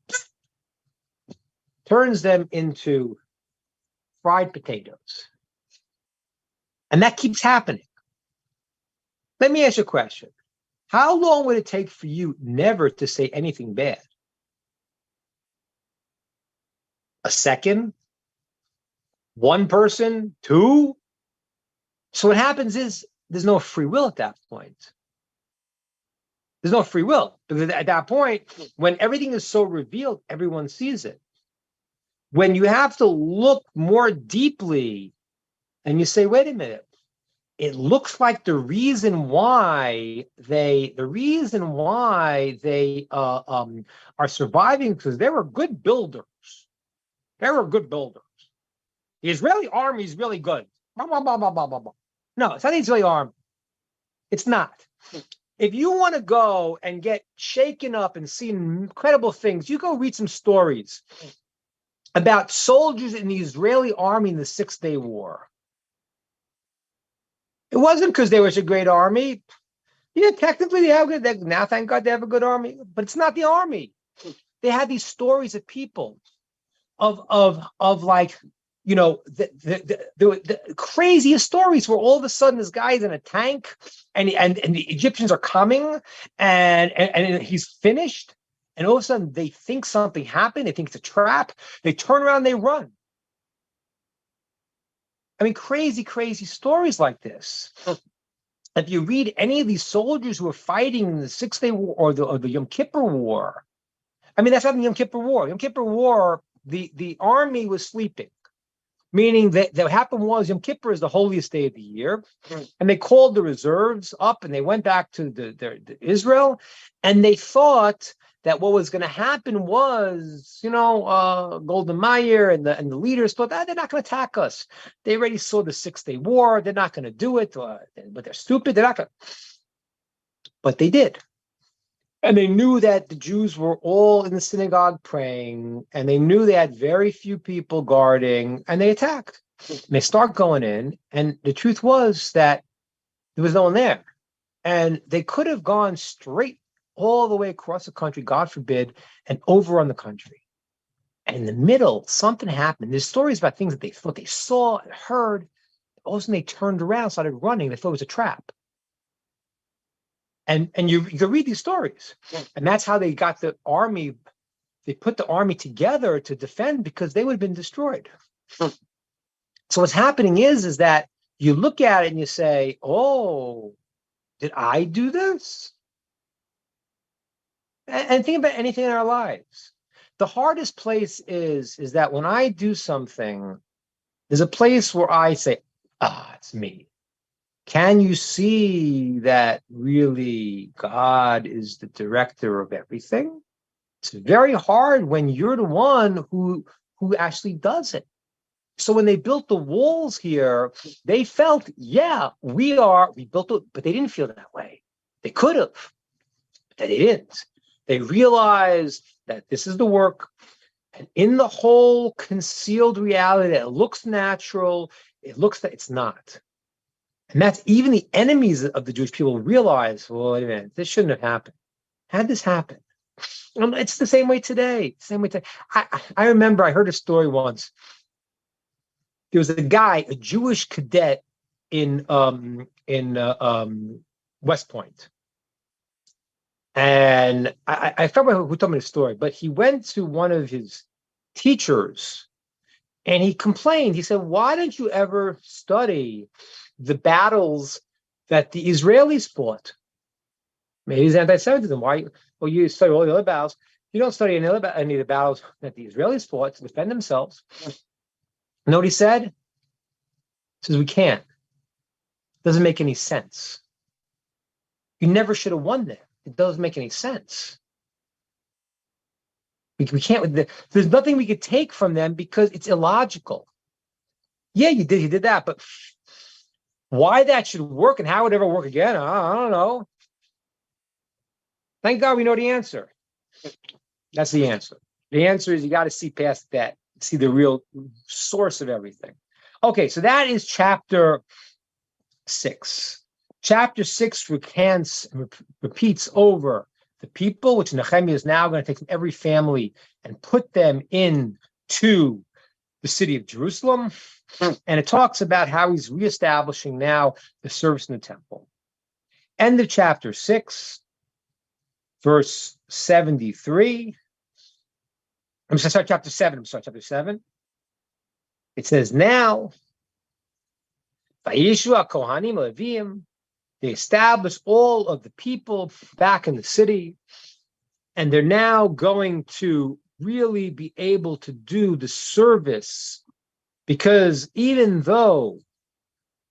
turns them into fried potatoes. And that keeps happening. Let me ask you a question. How long would it take for you never to say anything bad? A second? One person? Two? So what happens is there's no free will at that point. There's no free will. Because at that point, when everything is so revealed, everyone sees it. When you have to look more deeply and you say, wait a minute, it looks like the reason why they are surviving because they were good builders. They were good builders. The Israeli army is really good. Blah, blah, blah, blah, blah, blah, blah. No, it's not the Israeli army. It's not. If you want to go and get shaken up and see incredible things, you go read some stories about soldiers in the Israeli army in the 6-Day War. It wasn't because they were such a great army. Yeah, technically they have good. Now, thank God, they have a good army, but it's not the army. They had these stories of people, of like, the craziest stories where all of a sudden this guy's in a tank and the Egyptians are coming and he's finished, and all of a sudden they think something happened. They think it's a trap. They turn around, they run. I mean, crazy, crazy stories like this. If you read any of these soldiers who are fighting in the 6-Day War or the Yom Kippur War, I mean, that's not the Yom Kippur War. Yom Kippur War, the army was sleeping, meaning that what happened was Yom Kippur is the holiest day of the year, and they called the reserves up and they went back to the Israel, and they thought that what was going to happen was, Golda Meir and the leaders thought, they're not going to attack us. They already saw the 6-Day War. They're not going to do it, but they're stupid. They're not going to. But they did. And they knew that the Jews were all in the synagogue praying, and they knew they had very few people guarding, and they attacked. And they start going in, and the truth was that there was no one there. And they could have gone straight all the way across the country, God forbid, and overrun the country. And in the middle, something happened. There's stories about things that they thought they saw and heard. All of a sudden, they turned around, started running. They thought it was a trap. And you can read these stories. And that's how they got the army. They put the army together to defend because they would have been destroyed. So what's happening is that you look at it and you say, oh, did I do this? And think about anything in our lives. The hardest place is that when I do something, there's a place where I say, it's me. Can you see that really God is the director of everything? It's very hard when you're the one who actually does it. So when they built the walls here, they felt, we built it, but they didn't feel that way. They could have, but they didn't. They realized that this is the work, and in the whole concealed reality that it looks natural, it looks that it's not. And that's even the enemies of the Jewish people realize, well, wait a minute, this shouldn't have happened. How'd this happen? It's the same way today. I remember I heard a story once. There was a guy, a Jewish cadet in West Point. And I forgot who told me the story, but he went to one of his teachers and he complained. He said, why don't you ever study the battles that the Israelis fought? Maybe it's anti-Semitism. Why? Well, you study all the other battles. You don't study any of the battles that the Israelis fought to defend themselves. You know what he said? He says, we can't. Doesn't make any sense. You never should have won there. It doesn't make any sense. We can't. There's nothing we could take from them because it's illogical. Yeah, you did that, but why that should work and how it would ever work again, I don't know. Thank God we know the answer. That's the answer. The answer is you got to see past that, see the real source of everything. Okay, so that is chapter 6. Chapter 6 recants and repeats over the people, which Nehemiah is now going to take from every family and put them into the city of Jerusalem. And it talks about how he's reestablishing now the service in the temple. End of chapter 6, verse 73. I'm sorry, chapter 7. Chapter 7. It says, now, Vayishu Kohanim Levim, they established all of the people back in the city, and they're now going to really be able to do the service, because even though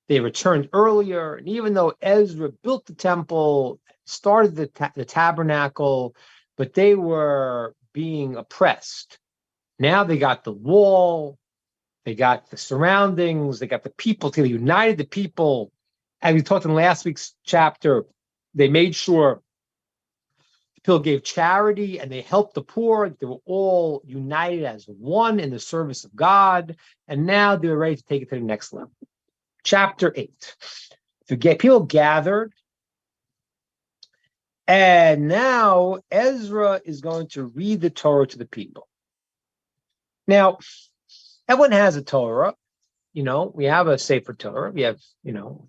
they returned earlier, and even though Ezra built the temple, started the tabernacle, but they were being oppressed. Now they got the wall, they got the surroundings, they got the people, they united the people. And we talked in last week's chapter, they made sure the people gave charity and they helped the poor. They were all united as one in the service of God. And now they're ready to take it to the next level. Chapter 8. People gathered. And now Ezra is going to read the Torah to the people. Now, everyone has a Torah. You know, we have a Sefer Torah. We have,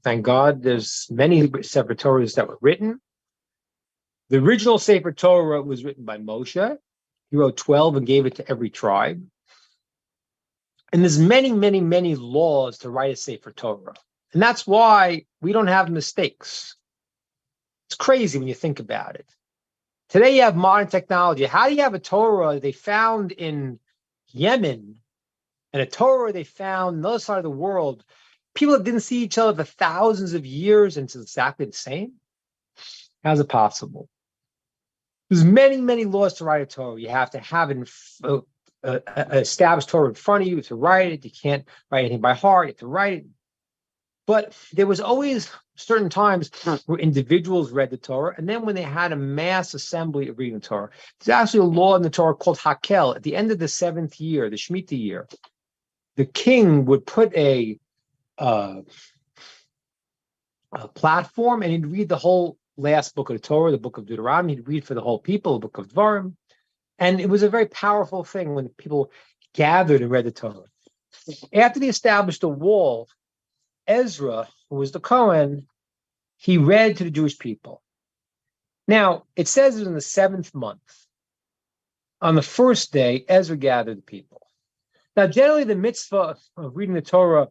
thank God, there's many Sefer Torahs that were written. The original Sefer Torah was written by Moshe. He wrote 12 and gave it to every tribe. And there's many, many, many laws to write a Sefer Torah. And that's why we don't have mistakes. It's crazy when you think about it. Today you have modern technology. How do you have a Torah they found in Yemen and a Torah they found on the other side of the world? People that didn't see each other for thousands of years and it's exactly the same? How's it possible? There's many, many laws to write a Torah. You have to have an established Torah in front of you to write it. You can't write anything by heart. You have to write it. But there was always certain times where individuals read the Torah, and then when they had a mass assembly of reading the Torah, there's actually a law in the Torah called Hakel. At the end of the 7th year, the Shemitah year, the king would put a platform, and he'd read the whole last book of the Torah, the book of Deuteronomy. He'd read for the whole people, the book of Dvarim. And it was a very powerful thing when people gathered and read the Torah. After they established the wall, Ezra, who was the Kohen, he read to the Jewish people. Now, it says in the 7th month, on the first day, Ezra gathered the people. Now, generally, the mitzvah of reading the Torah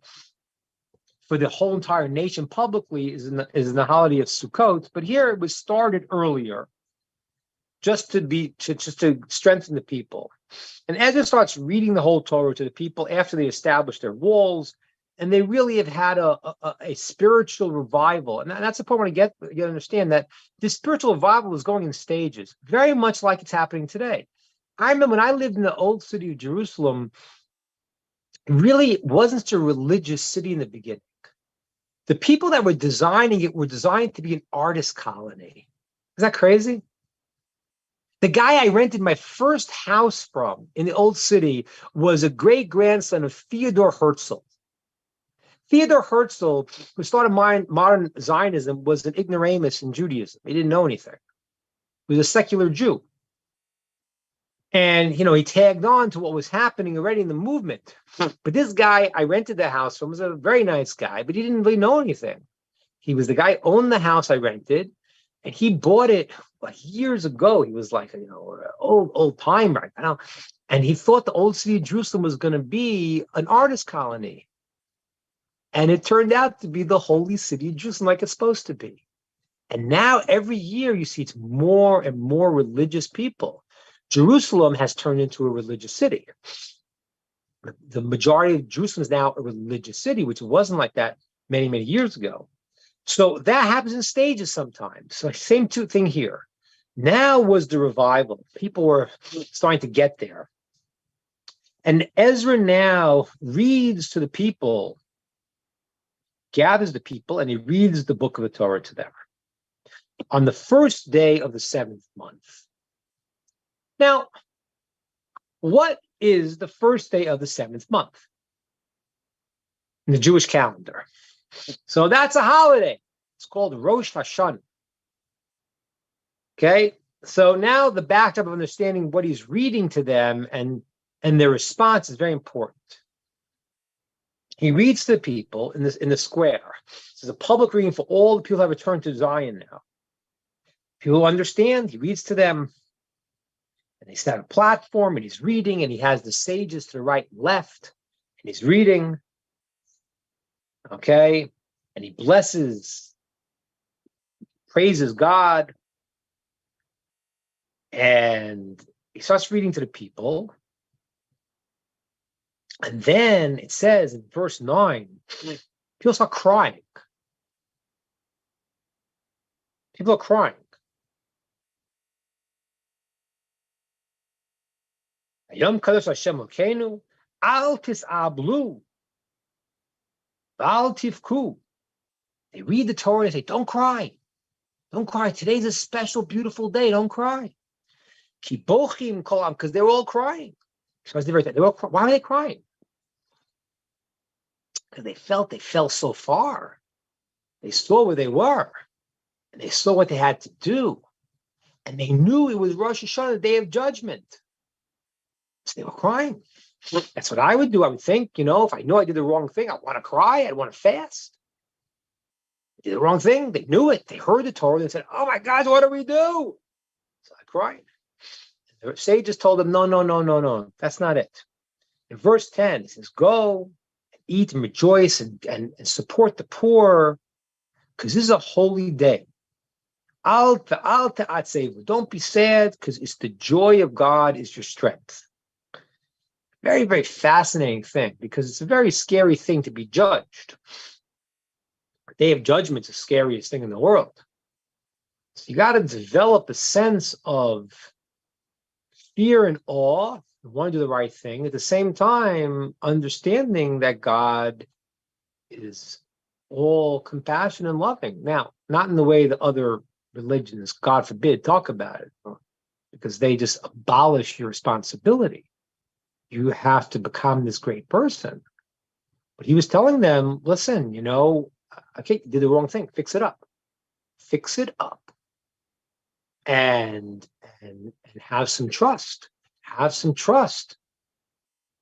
for the whole entire nation publicly is in the holiday of Sukkot, but here it was started earlier, just to strengthen the people. And Ezra starts reading the whole Torah to the people after they established their walls. And they really have had a spiritual revival. And that's the point I want to understand, that this spiritual revival is going in stages, very much like it's happening today. I remember when I lived in the old city of Jerusalem, really it wasn't such a religious city in the beginning. The people that were designing it were designed to be an artist colony. Is that crazy? The guy I rented my first house from in the old city was a great-grandson of Theodor Herzl. Theodor Herzl, who started modern Zionism, was an ignoramus in Judaism. He didn't know anything. He was a secular Jew. And, he tagged on to what was happening already in the movement. But this guy I rented the house from was a very nice guy, but he didn't really know anything. He was the guy who owned the house I rented, and he bought it years ago. He was like, old timer, and he thought the old city of Jerusalem was going to be an artist colony. And it turned out to be the holy city of Jerusalem, like it's supposed to be. And now every year you see it's more and more religious people. Jerusalem has turned into a religious city. The majority of Jerusalem is now a religious city, which wasn't like that many, many years ago. So that happens in stages sometimes. So same thing here. Now was the revival. People were starting to get there. And Ezra now reads to the people, gathers the people, and he reads the book of the Torah to them on the first day of the 7th month. Now, what is the first day of the 7th month in the Jewish calendar? So that's a holiday. It's called Rosh Hashanah. Okay, so now the backdrop of understanding what he's reading to them and their response is very important. He reads to the people in the square. This is a public reading for all the people who have returned to Zion now. People who understand, he reads to them. And he's at a platform and he's reading, and he has the sages to the right and left, and he's reading. Okay, and he blesses, praises God. And he starts reading to the people. And then it says in verse 9, people start crying. People are crying. Yom Kadosh Hashem Elokeinu, Al Tis'ablu, Al Tivku. They read the Torah and say, don't cry. Don't cry. Today's a special, beautiful day. Don't cry. Kibochim kolam, because they're all crying. Why were they crying? Because they felt they fell so far. They saw where they were, and they saw what they had to do, and they knew it was Rosh Hashanah, the day of judgment. So they were crying. That's what I would do. I would think, if I knew I did the wrong thing, I'd want to cry. I'd want to fast. They did the wrong thing. They knew it. They heard the Torah. They said, oh my God, what do we do? So I cried. The sages told them, no. That's not it. In verse 10, it says, go and eat and rejoice and support the poor, because this is a holy day. Don't be sad, because it's the joy of God is your strength. Very, very fascinating thing, because it's a very scary thing to be judged. The day of judgment is the scariest thing in the world. So you got to develop a sense of fear and awe. You want to do the right thing. At the same time, understanding that God is all compassion and loving. Now, not in the way that other religions, God forbid, talk about it, because they just abolish your responsibility. You have to become this great person. But he was telling them, listen, okay, you did the wrong thing. Fix it up. Fix it up. And have some trust. Have some trust.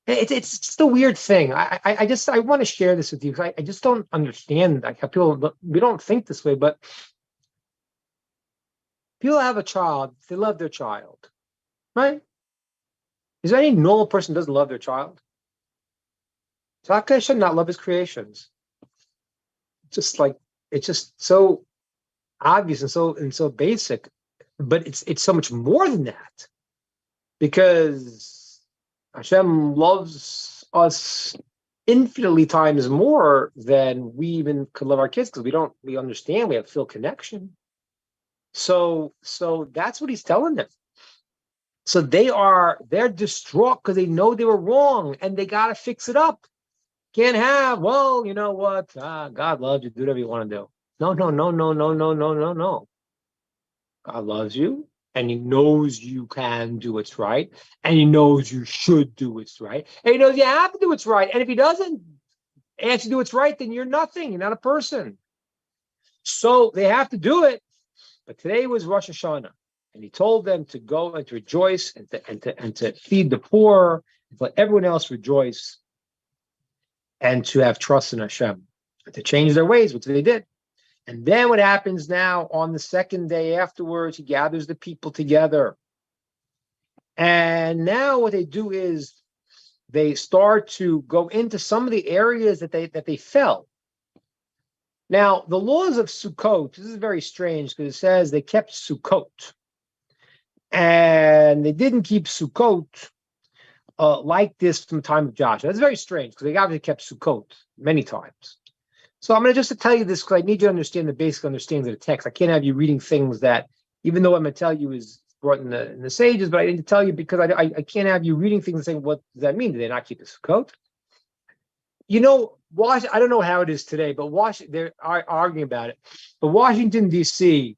It's just a weird thing. I want to share this with you, because I just don't understand how people, we don't think this way, but people have a child, they love their child, right? Is there any normal person who doesn't love their child? So how should not love his creations? It's just so obvious and so basic, but it's so much more than that, because Hashem loves us infinitely times more than we even could love our kids, because we understand, we have feel connection. So that's what he's telling them. So they're distraught because they know they were wrong and they got to fix it up. Can't have, well, you know what? God loves you. Do whatever you want to do. No. God loves you, and he knows you can do what's right, and he knows you should do what's right, and he knows you have to do what's right. And if he doesn't ask you to do what's right, then you're nothing. You're not a person. So they have to do it. But today was Rosh Hashanah. And he told them to go and to rejoice and to feed the poor, and let everyone else rejoice, and to have trust in Hashem, and to change their ways, which they did. And then what happens now on the second day afterwards, he gathers the people together. And now what they do is they start to go into some of the areas that they fell. Now, the laws of Sukkot, this is very strange, because it says they kept Sukkot. And they didn't keep Sukkot like this from the time of Joshua. That's very strange because they obviously kept Sukkot many times. So I'm going to just to tell you this because I need you to understand the basic understanding of the text. I can't have you reading things that, even though I'm going to tell you is brought in the sages, but I need to tell you because I can't have you reading things and saying, what does that mean? Do they not keep the Sukkot? You know, I don't know how it is today, but they're arguing about it. But Washington, D.C.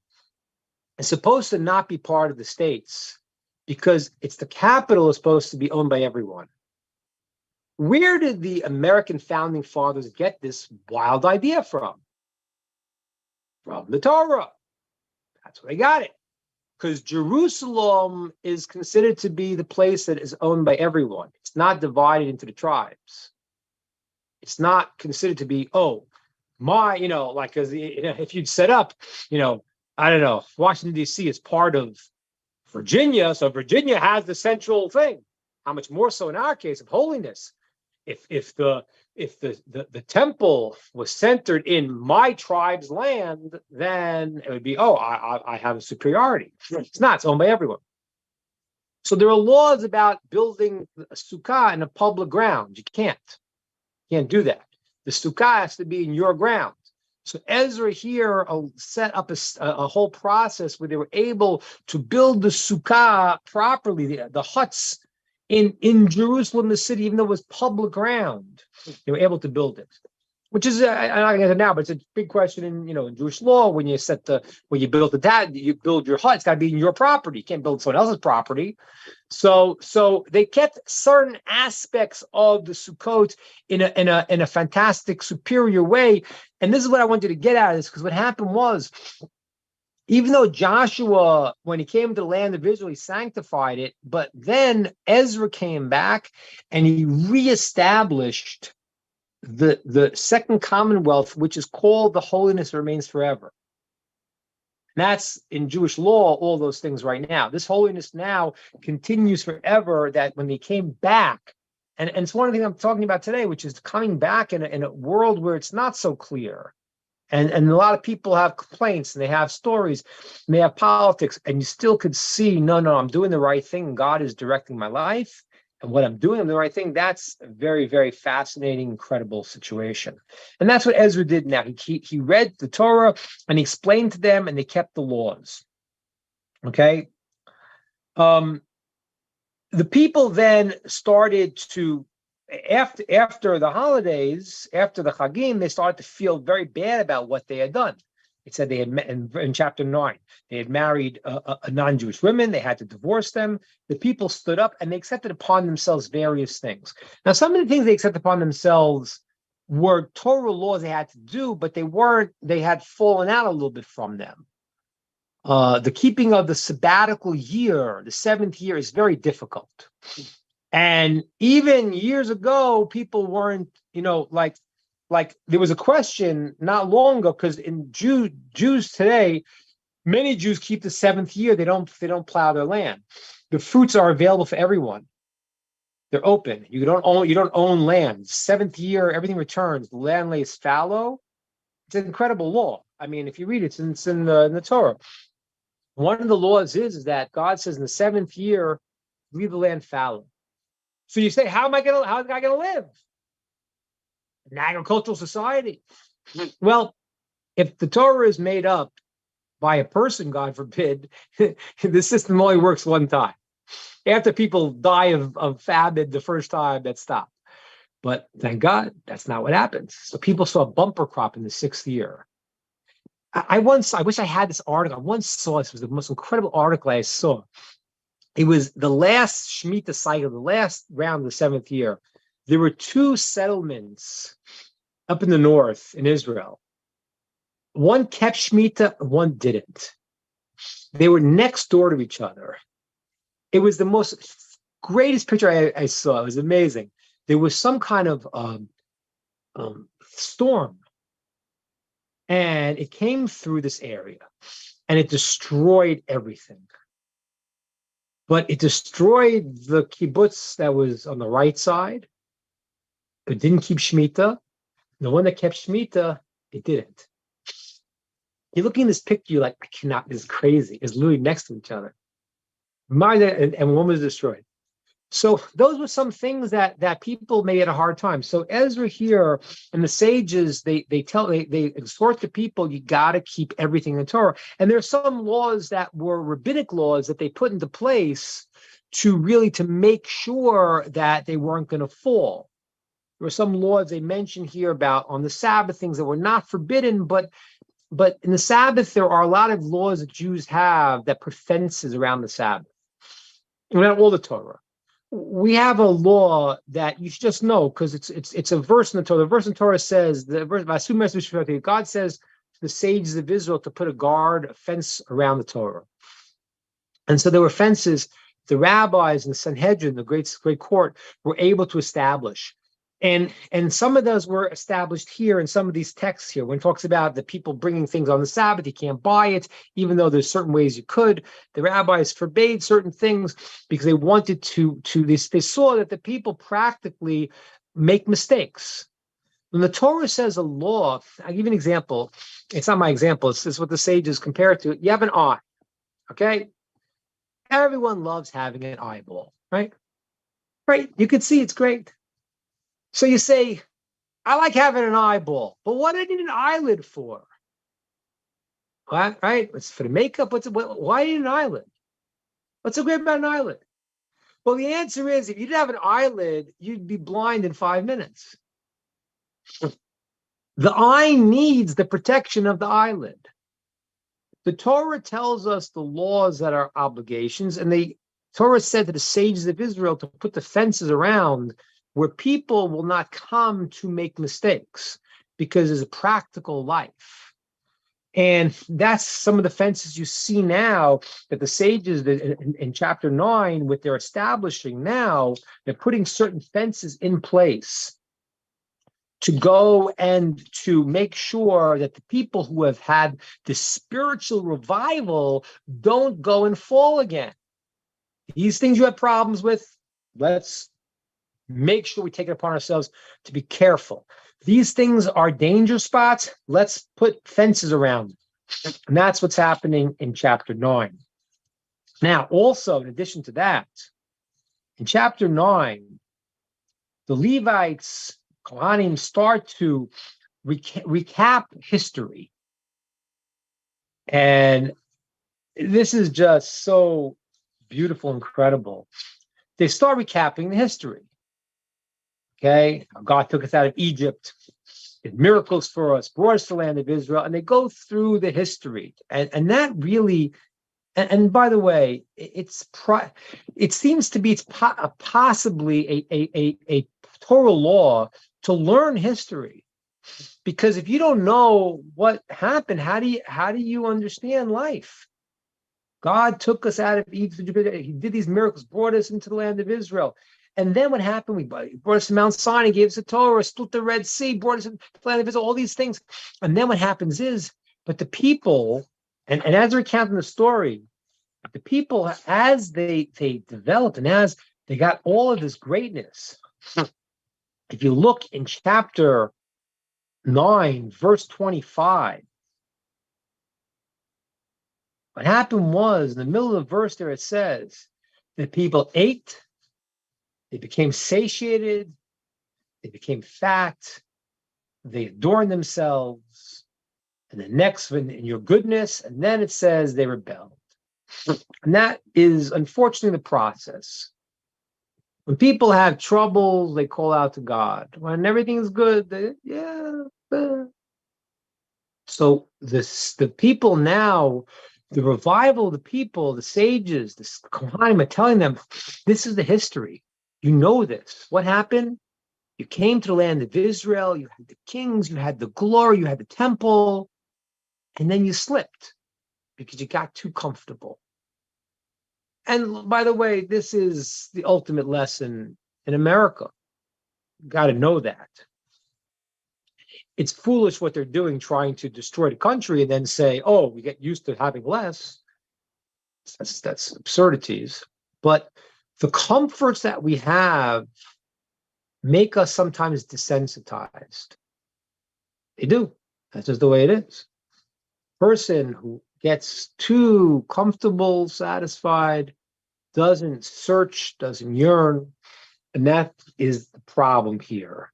is supposed to not be part of the states because it's the capital is supposed to be owned by everyone. Where did the American founding fathers get this wild idea from? From the Torah. That's where they got it. Because Jerusalem is considered to be the place that is owned by everyone. It's not divided into the tribes. It's not considered to be, because if you'd set up, I don't know, Washington, D.C. is part of Virginia, so Virginia has the central thing. How much more so in our case of holiness? If the temple was centered in my tribe's land, then it would be, I have a superiority. It's not, it's owned by everyone. So there are laws about building a sukkah in a public ground. You can't do that. The sukkah has to be in your ground. So Ezra here set up a whole process where they were able to build the sukkah properly, the huts in Jerusalem, the city, even though it was public ground, they were able to build it. Which is, I'm not going to get it now, but it's a big question in Jewish law. When you you build your hut, it's got to be in your property. You can't build someone else's property. So they kept certain aspects of the Sukkot in a fantastic, superior way. And this is what I want you to get out of this, because what happened was, even though Joshua, when he came to the land of Israel, he sanctified it, but then Ezra came back and he reestablished the second commonwealth, which is called the holiness remains forever. And that's in Jewish law, all those things right now. This holiness now continues forever, that when they came back, and it's one of the things I'm talking about today, which is coming back in a world where it's not so clear. And a lot of people have complaints and they have stories and they have politics, and you still could see, no, I'm doing the right thing. God is directing my life. And what I'm doing, the right thing. That's a very, very fascinating, incredible situation. And that's what Ezra did now. He read the Torah and he explained to them, and they kept the laws. Okay. The people then started to, after the holidays, after the Chagim, they started to feel very bad about what they had done. It said they had met in chapter 9, they had married a non-Jewish women. They had to divorce them. The people stood up and they accepted upon themselves various things. Now, some of the things they accepted upon themselves were Torah laws they had to do, but they had fallen out a little bit from them. The keeping of the sabbatical year, the 7th year, is very difficult. And even years ago, people weren't, like there was a question not long ago, because in Jews today, many Jews keep the 7th year. They don't plow their land. The fruits are available for everyone. They're open. You don't own land. 7th year, everything returns. The land lays fallow. It's an incredible law. I mean, if you read it, it's in the Torah. One of the laws is that God says in the 7th year, leave the land fallow. So you say, how is the guy going to live? An agricultural society. Well, if the Torah is made up by a person, God forbid, the system only works one time. After people die of famine the first time, that stopped. But thank God, that's not what happens. So people saw a bumper crop in the 6th year. I wish I had this article. I once saw this. It was the most incredible article I saw. It was the last Shemitah cycle, the last round of the 7th year. There were 2 settlements up in the north in Israel. One kept Shemitah, one didn't. They were next door to each other. It was the most greatest picture I saw. It was amazing. There was some kind of storm, and it came through this area, and it destroyed everything. But it destroyed the kibbutz that was on the right side. It didn't keep Shemitah. The one that kept Shemitah, it didn't. You're looking at this picture, you're like, I cannot, this is crazy. It's literally next to each other. and one was destroyed. So those were some things that people may had a hard time. So Ezra here and the sages, they exhort the people, you got to keep everything in Torah. And there's some laws that were rabbinic laws that they put into place to make sure that they weren't going to fall. There were some laws they mentioned here about on the Sabbath, things that were not forbidden, but in the Sabbath, there are a lot of laws that Jews have that put fences around the Sabbath. Not all the Torah. We have a law that you should just know because it's a verse in the Torah. The verse in Torah says, God says to the sages of Israel to put a fence around the Torah. And so there were fences the rabbis and the Sanhedrin, the great court, were able to establish. And some of those were established here in some of these texts here. When it talks about the people bringing things on the Sabbath, you can't buy it, even though there's certain ways you could. The rabbis forbade certain things because they wanted they saw that the people practically make mistakes. When the Torah says a law, I'll give you an example. It's not my example. It's what the sages compare it to. You have an eye, okay? Everyone loves having an eyeball, right? Right? You can see it's great. So you say, I like having an eyeball, but what do I need an eyelid for? What, right? It's for the makeup. Why do you need an eyelid? What's so great about an eyelid? Well, the answer is if you didn't have an eyelid, you'd be blind in 5 minutes. The eye needs the protection of the eyelid. The Torah tells us the laws that are obligations, and the Torah said to the sages of Israel to put the fences around where people will not come to make mistakes because there's a practical life. And that's some of the fences you see now that the sages in chapter 9, what they're establishing now, they're putting certain fences in place to go and to make sure that the people who have had the spiritual revival don't go and fall again. These things you have problems with, let's make sure we take it upon ourselves to be careful. These things are danger spots. Let's put fences around them. And that's what's happening in chapter 9. Now, also, in addition to that, in chapter 9, the Levites, Kohanim, start to recap history. And this is just so beautiful, incredible. They start recapping the history. Okay, God took us out of Egypt, did miracles for us, brought us to the land of Israel, and they go through the history, and that really, and by the way, it seems to be possibly a Torah law to learn history, because if you don't know what happened, how do you understand life? God took us out of Egypt. He did these miracles, brought us into the land of Israel. And then what happened? He brought us to Mount Sinai, gave us the Torah, split the Red Sea, brought us to the land of Israel, all these things. And then what happens is, but the people, and as recounting the story, the people, as they developed and as they got all of this greatness, if you look in chapter 9, verse 25, what happened was, in the middle of the verse there, it says, the people ate, they became satiated, they became fat, they adorned themselves, and the next one in your goodness, and then it says they rebelled. And that is unfortunately the process. When people have troubles, they call out to God. When everything's good, So the people now, the revival of the people, the sages, the Kohanim are telling them, this is the history. You know this. What happened? You came to the land of Israel, you had the kings, you had the glory, you had the temple, and then you slipped because you got too comfortable. And by the way, this is the ultimate lesson in America. You got to know that. It's foolish what they're doing, trying to destroy the country and then say, oh, we get used to having less. That's absurdities. But the comforts that we have make us sometimes desensitized. They do. That's just the way it is. Person who gets too comfortable, satisfied, doesn't search, doesn't yearn. And that is the problem here.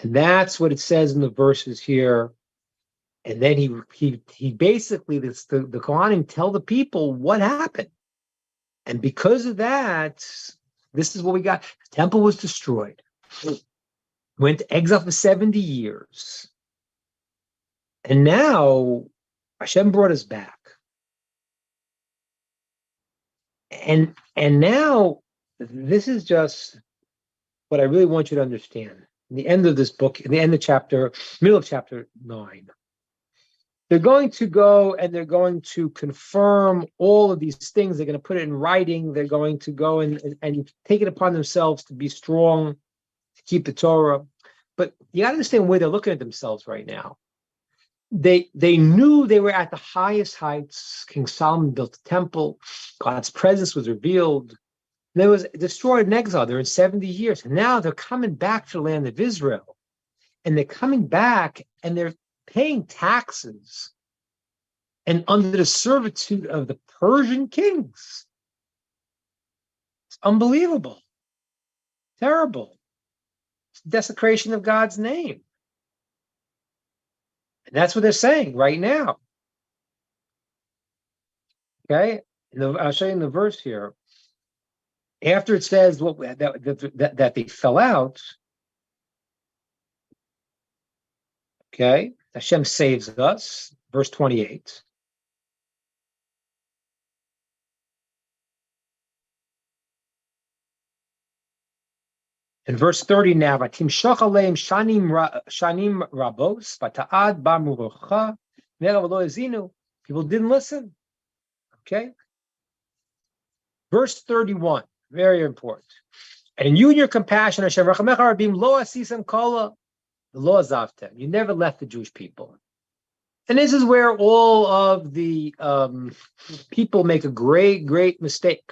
And that's what it says in the verses here. And then he basically, the Kohanim tell the people what happened. And because of that, this is what we got. The temple was destroyed. Went to exile for 70 years. And now Hashem brought us back. And now this is just what I really want you to understand. In the end of this book, in the end of chapter, middle of chapter 9, they're going to go and they're going to confirm all of these things. They're going to put it in writing. They're going to go and take it upon themselves to be strong, to keep the Torah. But you got to understand where they're looking at themselves right now. They knew they were at the highest heights. King Solomon built the temple. God's presence was revealed. They was destroyed in exile. They're in 70 years. And now they're coming back to the land of Israel. And they're coming back and they're paying taxes and under the servitude of the Persian kings. It's unbelievable. Terrible. It's desecration of God's name. And that's what they're saying right now. Okay? I'll show you in the verse here. After it says that they fell out, okay, Hashem saves us, verse 28. In verse 30 now, Vatim shachaleim shanim rabos, vata'ad ba'murocha, nerav lo ezinu. People didn't listen. Okay? Verse 31. Very important. And you and your compassion, Hashem, Rachamecha Rabim, lo asisem kala, the lo azavtem. You never left the Jewish people. And this is where all of the people make a great, great mistake.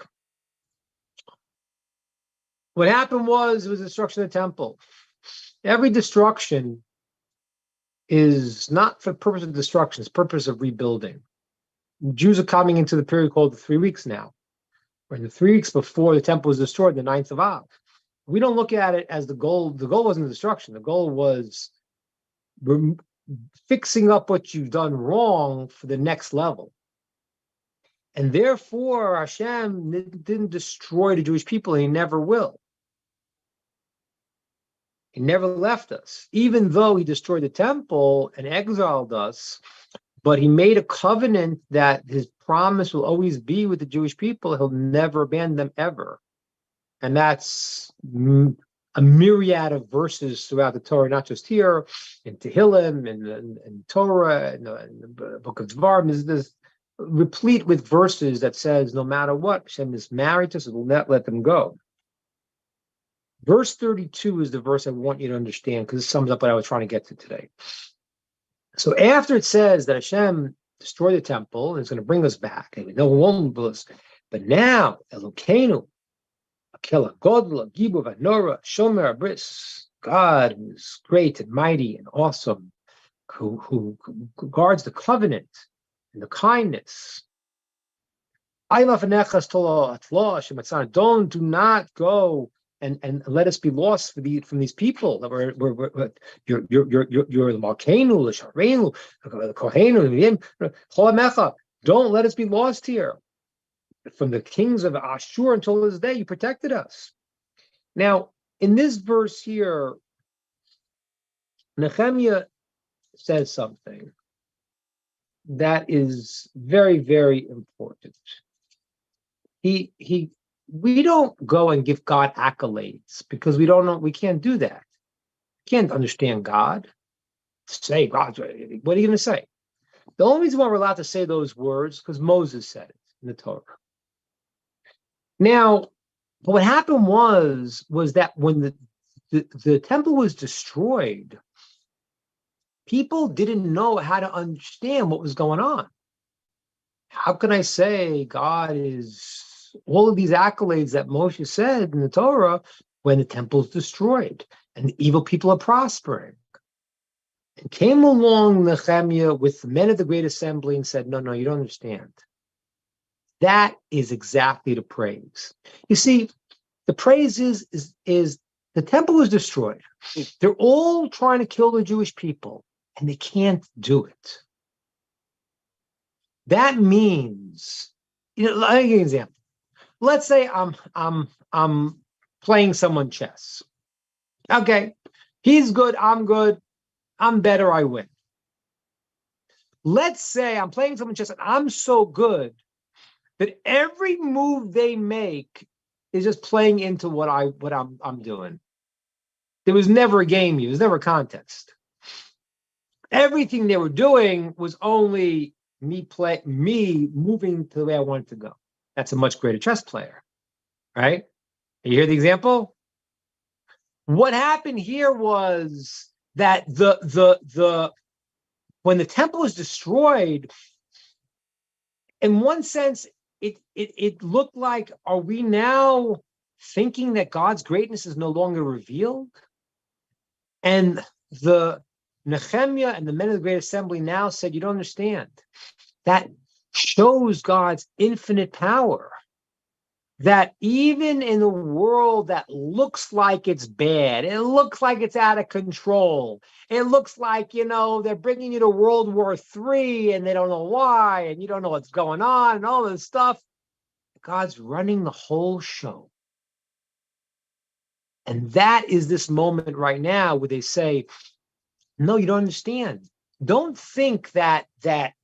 What happened was destruction of the temple. Every destruction is not for purpose of destruction, it's purpose of rebuilding. Jews are coming into the period called the 3 weeks now. In the 3 weeks before the temple was destroyed, the 9th of Av. We don't look at it as the goal. The goal wasn't the destruction. The goal was fixing up what you've done wrong for the next level. And therefore, Hashem didn't destroy the Jewish people, and he never will. He never left us. Even though he destroyed the temple and exiled us, but he made a covenant that his promise will always be with the Jewish people. He'll never abandon them ever. And that's a myriad of verses throughout the Torah, not just here, in Tehillim, in Torah, in the book of Dvarim. Is replete with verses that says, no matter what, Hashem is married to us, will not let them go. Verse 32 is the verse I want you to understand, because it sums up what I was trying to get to today. So after it says that Hashem destroyed the temple and is going to bring us back, and we know one was, but now Elokeinu, Akela Godla, Gibu Vanora, Shomer Abris, God who is great and mighty and awesome, who guards the covenant and the kindness. Do not go and let us be lost from these people that we're you're the Malkeinu, the Sharenu, the Kohenu, don't let us be lost here. From the kings of Ashur until this day, you protected us. Now, in this verse here, Nehemiah says something that is very, very important. We don't go and give God accolades because we don't know, we can't do that. We can't understand God. Say, God, what are you going to say? The only reason why we're allowed to say those words is because Moses said it in the Torah. Now, what happened was that when the temple was destroyed, people didn't know how to understand what was going on. How can I say God is all of these accolades that Moshe said in the Torah when the temple is destroyed and the evil people are prospering? And came along Nehemiah with the men of the Great Assembly and said, no, you don't understand. That is exactly the praise. You see, the praise is the temple was destroyed. They're all trying to kill the Jewish people, and they can't do it. That means, let me give you an example. Let's say I'm playing someone chess. Okay, he's good, I'm better, I win. Let's say I'm playing someone chess and I'm so good that every move they make is just playing into what I'm doing. There was never a game, there was never a contest. Everything they were doing was only me moving to the way I wanted to go. That's a much greater chess player, right? You hear the example? What happened here was that when the temple was destroyed, in one sense, it looked like, are we now thinking that God's greatness is no longer revealed? And the Nehemiah and the men of the Great Assembly now said, you don't understand. That shows God's infinite power. That even in a world that looks like it's bad, it looks like it's out of control, it looks like, they're bringing you to World War III and they don't know why, and you don't know what's going on and all this stuff, God's running the whole show. And that is this moment right now where they say, no, you don't understand. Don't think that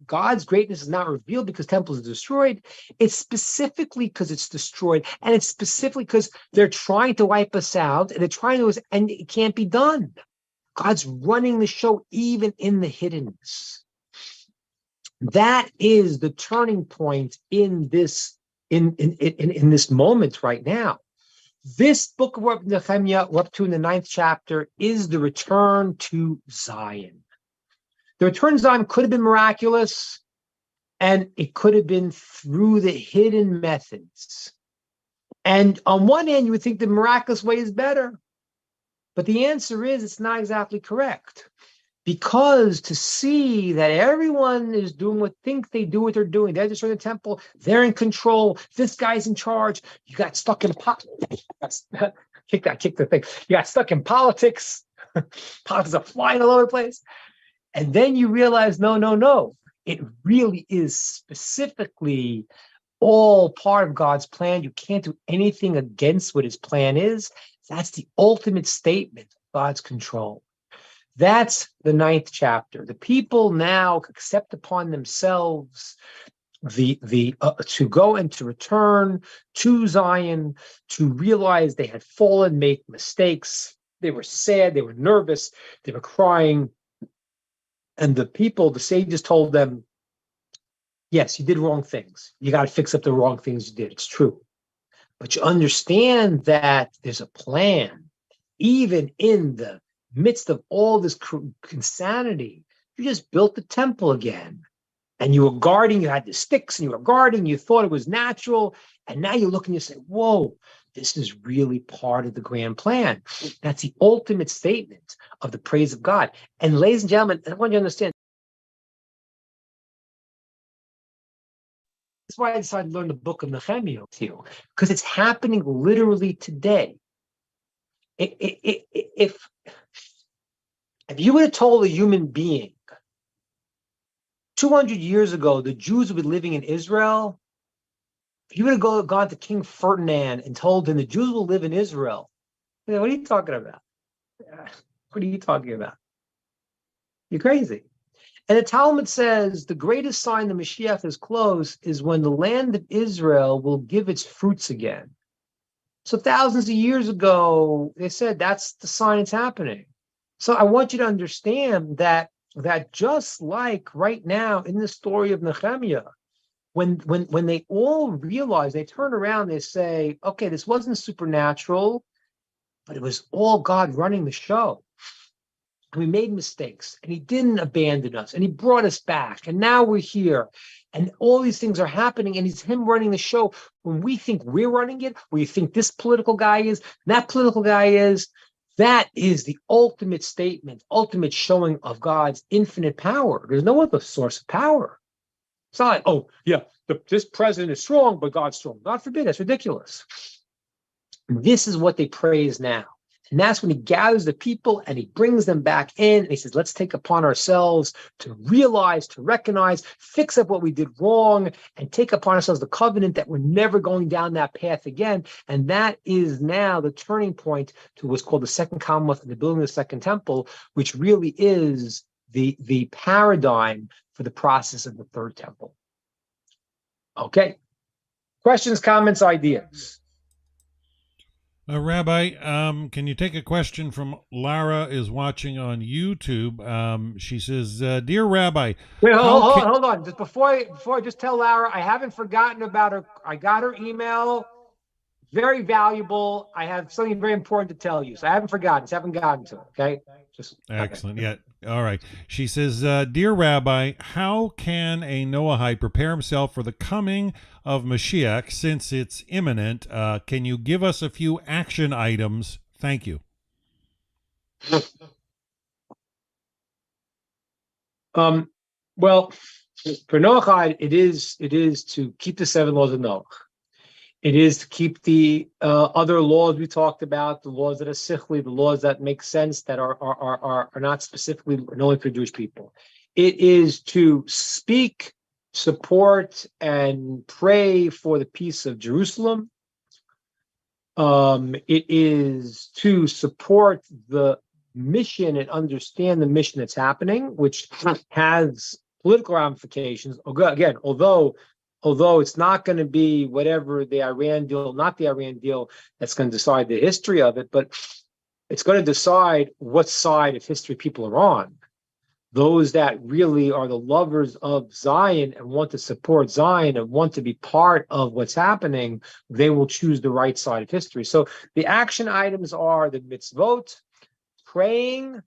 God's greatness is not revealed because temples are destroyed. It's specifically because it's destroyed, and it's specifically because they're trying to wipe us out, and they're trying to, and it can't be done. God's running the show even in the hiddenness. That is the turning point in this in this moment right now. This book of Nehemiah, we're up to in the 9th chapter, is the return to Zion. The return to Zion could have been miraculous, and it could have been through the hidden methods. And on one hand, you would think the miraculous way is better, but the answer is it's not exactly correct. Because to see that everyone is doing what they're doing, they're destroying the temple, they're in control, this guy's in charge, you got stuck in kick the thing. You got stuck in politics. Politics are flying all over the place. And then you realize, no. It really is specifically all part of God's plan. You can't do anything against what his plan is. That's the ultimate statement of God's control. That's the 9th chapter. The people now accept upon themselves to go and to return to Zion, to realize they had fallen, made mistakes. They were sad, they were nervous, they were crying. And the sages told them, yes, you did wrong things. You got to fix up the wrong things you did. It's true. But you understand that there's a plan, even in the midst of all this insanity. You just built the temple again, and you were guarding, you had the sticks, and you were guarding, you thought it was natural, and now you look and you say, whoa, this is really part of the grand plan. That's the ultimate statement of the praise of God. And ladies and gentlemen, I want you to understand, that's why I decided to learn the book of Nehemiah to you, because it's happening literally today. If you would have told a human being 200 years ago the Jews would be living in Israel, if you would have gone to King Ferdinand and told him the Jews will live in Israel, what are you talking about? What are you talking about? You're crazy. And the Talmud says the greatest sign the Mashiach is close is when the land of Israel will give its fruits again. So thousands of years ago, they said that's the sign it's happening. So I want you to understand that just like right now in the story of Nehemiah, when they all realize, they turn around, they say, okay, this wasn't supernatural, but it was all God running the show. And we made mistakes, and he didn't abandon us, and he brought us back, and now we're here. And all these things are happening, and it's him running the show. When we think we're running it, where you think this political guy is, that political guy is, that is the ultimate statement, ultimate showing of God's infinite power. There's no other source of power. It's not like, oh, yeah, this president is strong, but God's strong. God forbid, that's ridiculous. This is what they praise now. And that's when he gathers the people and he brings them back in. And he says, let's take upon ourselves to realize, to recognize, fix up what we did wrong, and take upon ourselves the covenant that we're never going down that path again. And that is now the turning point to what's called the Second Commonwealth and the building of the Second Temple, which really is the paradigm for the process of the Third Temple. Okay. Questions, comments, ideas? Rabbi, can you take a question from Lara is watching on YouTube? She says, "Dear Rabbi, Wait, hold on. Just before I just tell Lara, I haven't forgotten about her. I got her email. Very valuable. I have something very important to tell you, so I haven't forgotten. Just haven't gotten to it. Okay. Excellent. Okay. Yeah. All right. She says, "Dear Rabbi, how can a Noahide prepare himself for the coming of Mashiach since it's imminent? Can you give us a few action items? Thank you." Well, for Noahide, it is to keep the 7 laws of Noah. It is to keep the other laws we talked about, the laws that are sichli, the laws that make sense, that are not specifically only for Jewish people. It is to speak, support, and pray for the peace of Jerusalem. It is to support the mission and understand the mission that's happening, which has political ramifications. Again, although it's not going to be whatever the Iran deal, not the Iran deal, that's going to decide the history of it, but it's going to decide what side of history people are on. Those that really are the lovers of Zion and want to support Zion and want to be part of what's happening, they will choose the right side of history. So the action items are the mitzvot, praying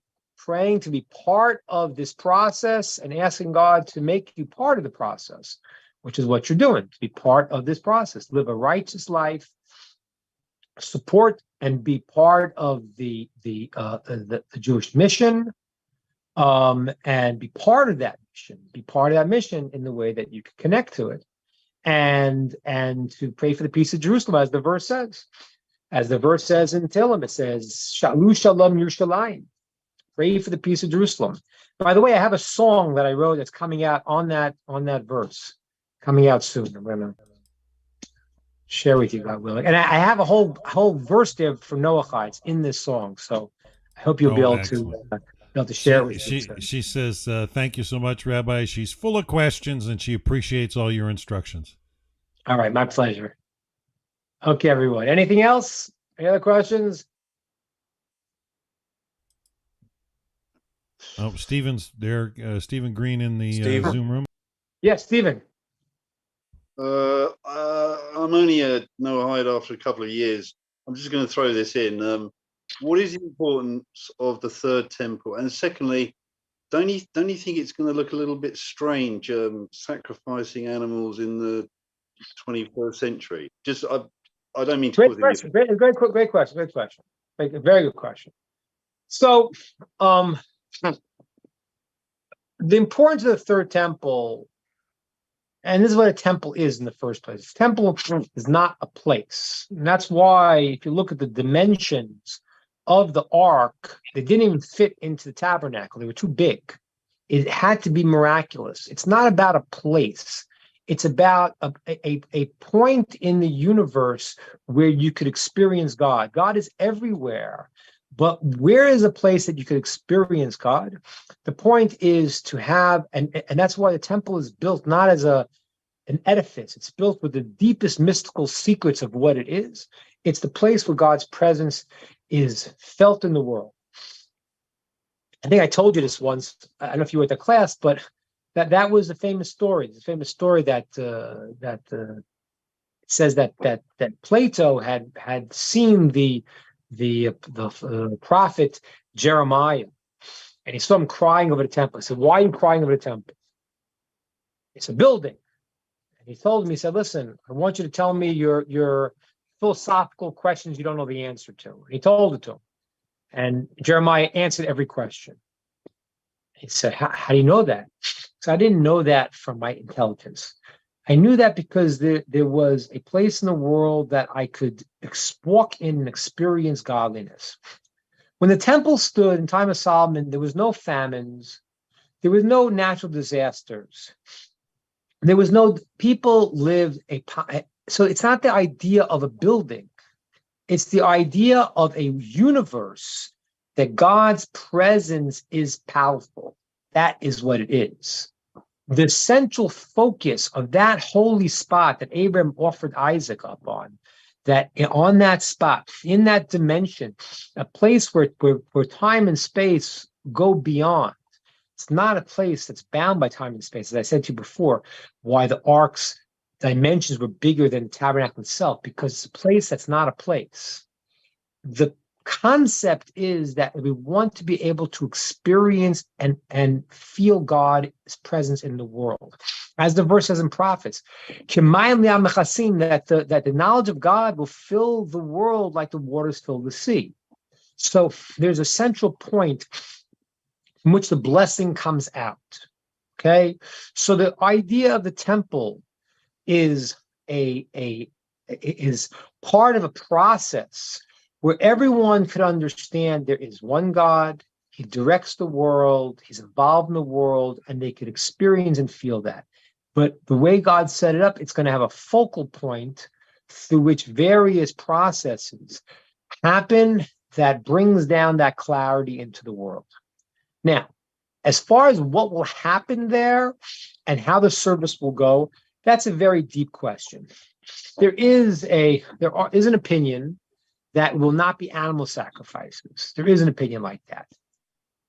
to be part of this process and asking God to make you part of the process, which is what you're doing, to be part of this process, live a righteous life, support and be part of the Jewish mission, and be part of that mission in the way that you can connect to it, and to pray for the peace of Jerusalem, as the verse says. As the verse says in Tehillim, it says, Shalu Shalom Yerushalayim. Pray for the peace of Jerusalem. By the way, I have a song that I wrote that's coming out on that verse. Coming out soon. I'm going to share with you, God willing. And I have a whole verse there for Noachites in this song. So I hope you'll be able to share it with you. She says, thank you so much, Rabbi. She's full of questions and she appreciates all your instructions. All right. My pleasure. Okay, everyone. Anything else? Any other questions? Oh, Stephen's there. Stephen Green in the Zoom room. Yes, Stephen. I'm only a Noahide after a couple of years. I'm just going to throw this in. What is the importance of the Third Temple? And secondly, don't you think it's going to look a little bit strange sacrificing animals in the 21st century? Just I don't mean to. Great question. Great question. Very good question. So, the importance of the Third Temple. And this is what a temple is in the first place. A temple is not a place. And that's why, if you look at the dimensions of the ark, they didn't even fit into the tabernacle. They were too big. It had to be miraculous. It's not about a place. It's about a point in the universe where you could experience God. God is everywhere. But where is a place that you could experience God? The point is to have, and that's why the temple is built not as an edifice. It's built with the deepest mystical secrets of what it is. It's the place where God's presence is felt in the world. I think I told you this once. I don't know if you were at the class, but that was a famous story. It's a famous story that says that Plato had seen the prophet Jeremiah, and he saw him crying over the temple. He said, "Why are you crying over the temple?" It's a building. And he told him, he said, "Listen, I want you to tell me your philosophical questions you don't know the answer to." And he told it to him. And Jeremiah answered every question. He said, how do you know that? So I didn't know that from my intelligence. I knew that because there was a place in the world that I could walk in and experience godliness. When the temple stood in time of Solomon, there was no famines, there was no natural disasters, there was no people lived so it's not the idea of a building, it's the idea of a universe that God's presence is powerful. That is what it is. The central focus of that holy spot that Abraham offered Isaac up on, that on that spot, in that dimension, a place where time and space go beyond. It's not a place that's bound by time and space. As I said to you before, why the ark's dimensions were bigger than the tabernacle itself, because it's a place that's not a place. The concept is that we want to be able to experience and feel God's presence in the world. As the verse says in Prophets, that the knowledge of God will fill the world like the waters fill the sea. So there's a central point from which the blessing comes out. Okay? So the idea of the temple is is part of a process where everyone could understand there is one God, he directs the world, he's involved in the world, and they could experience and feel that. But the way God set it up, it's going to have a focal point through which various processes happen that brings down that clarity into the world. Now, as far as what will happen there and how the service will go, that's a very deep question. There is an opinion that will not be animal sacrifices. There is an opinion like that.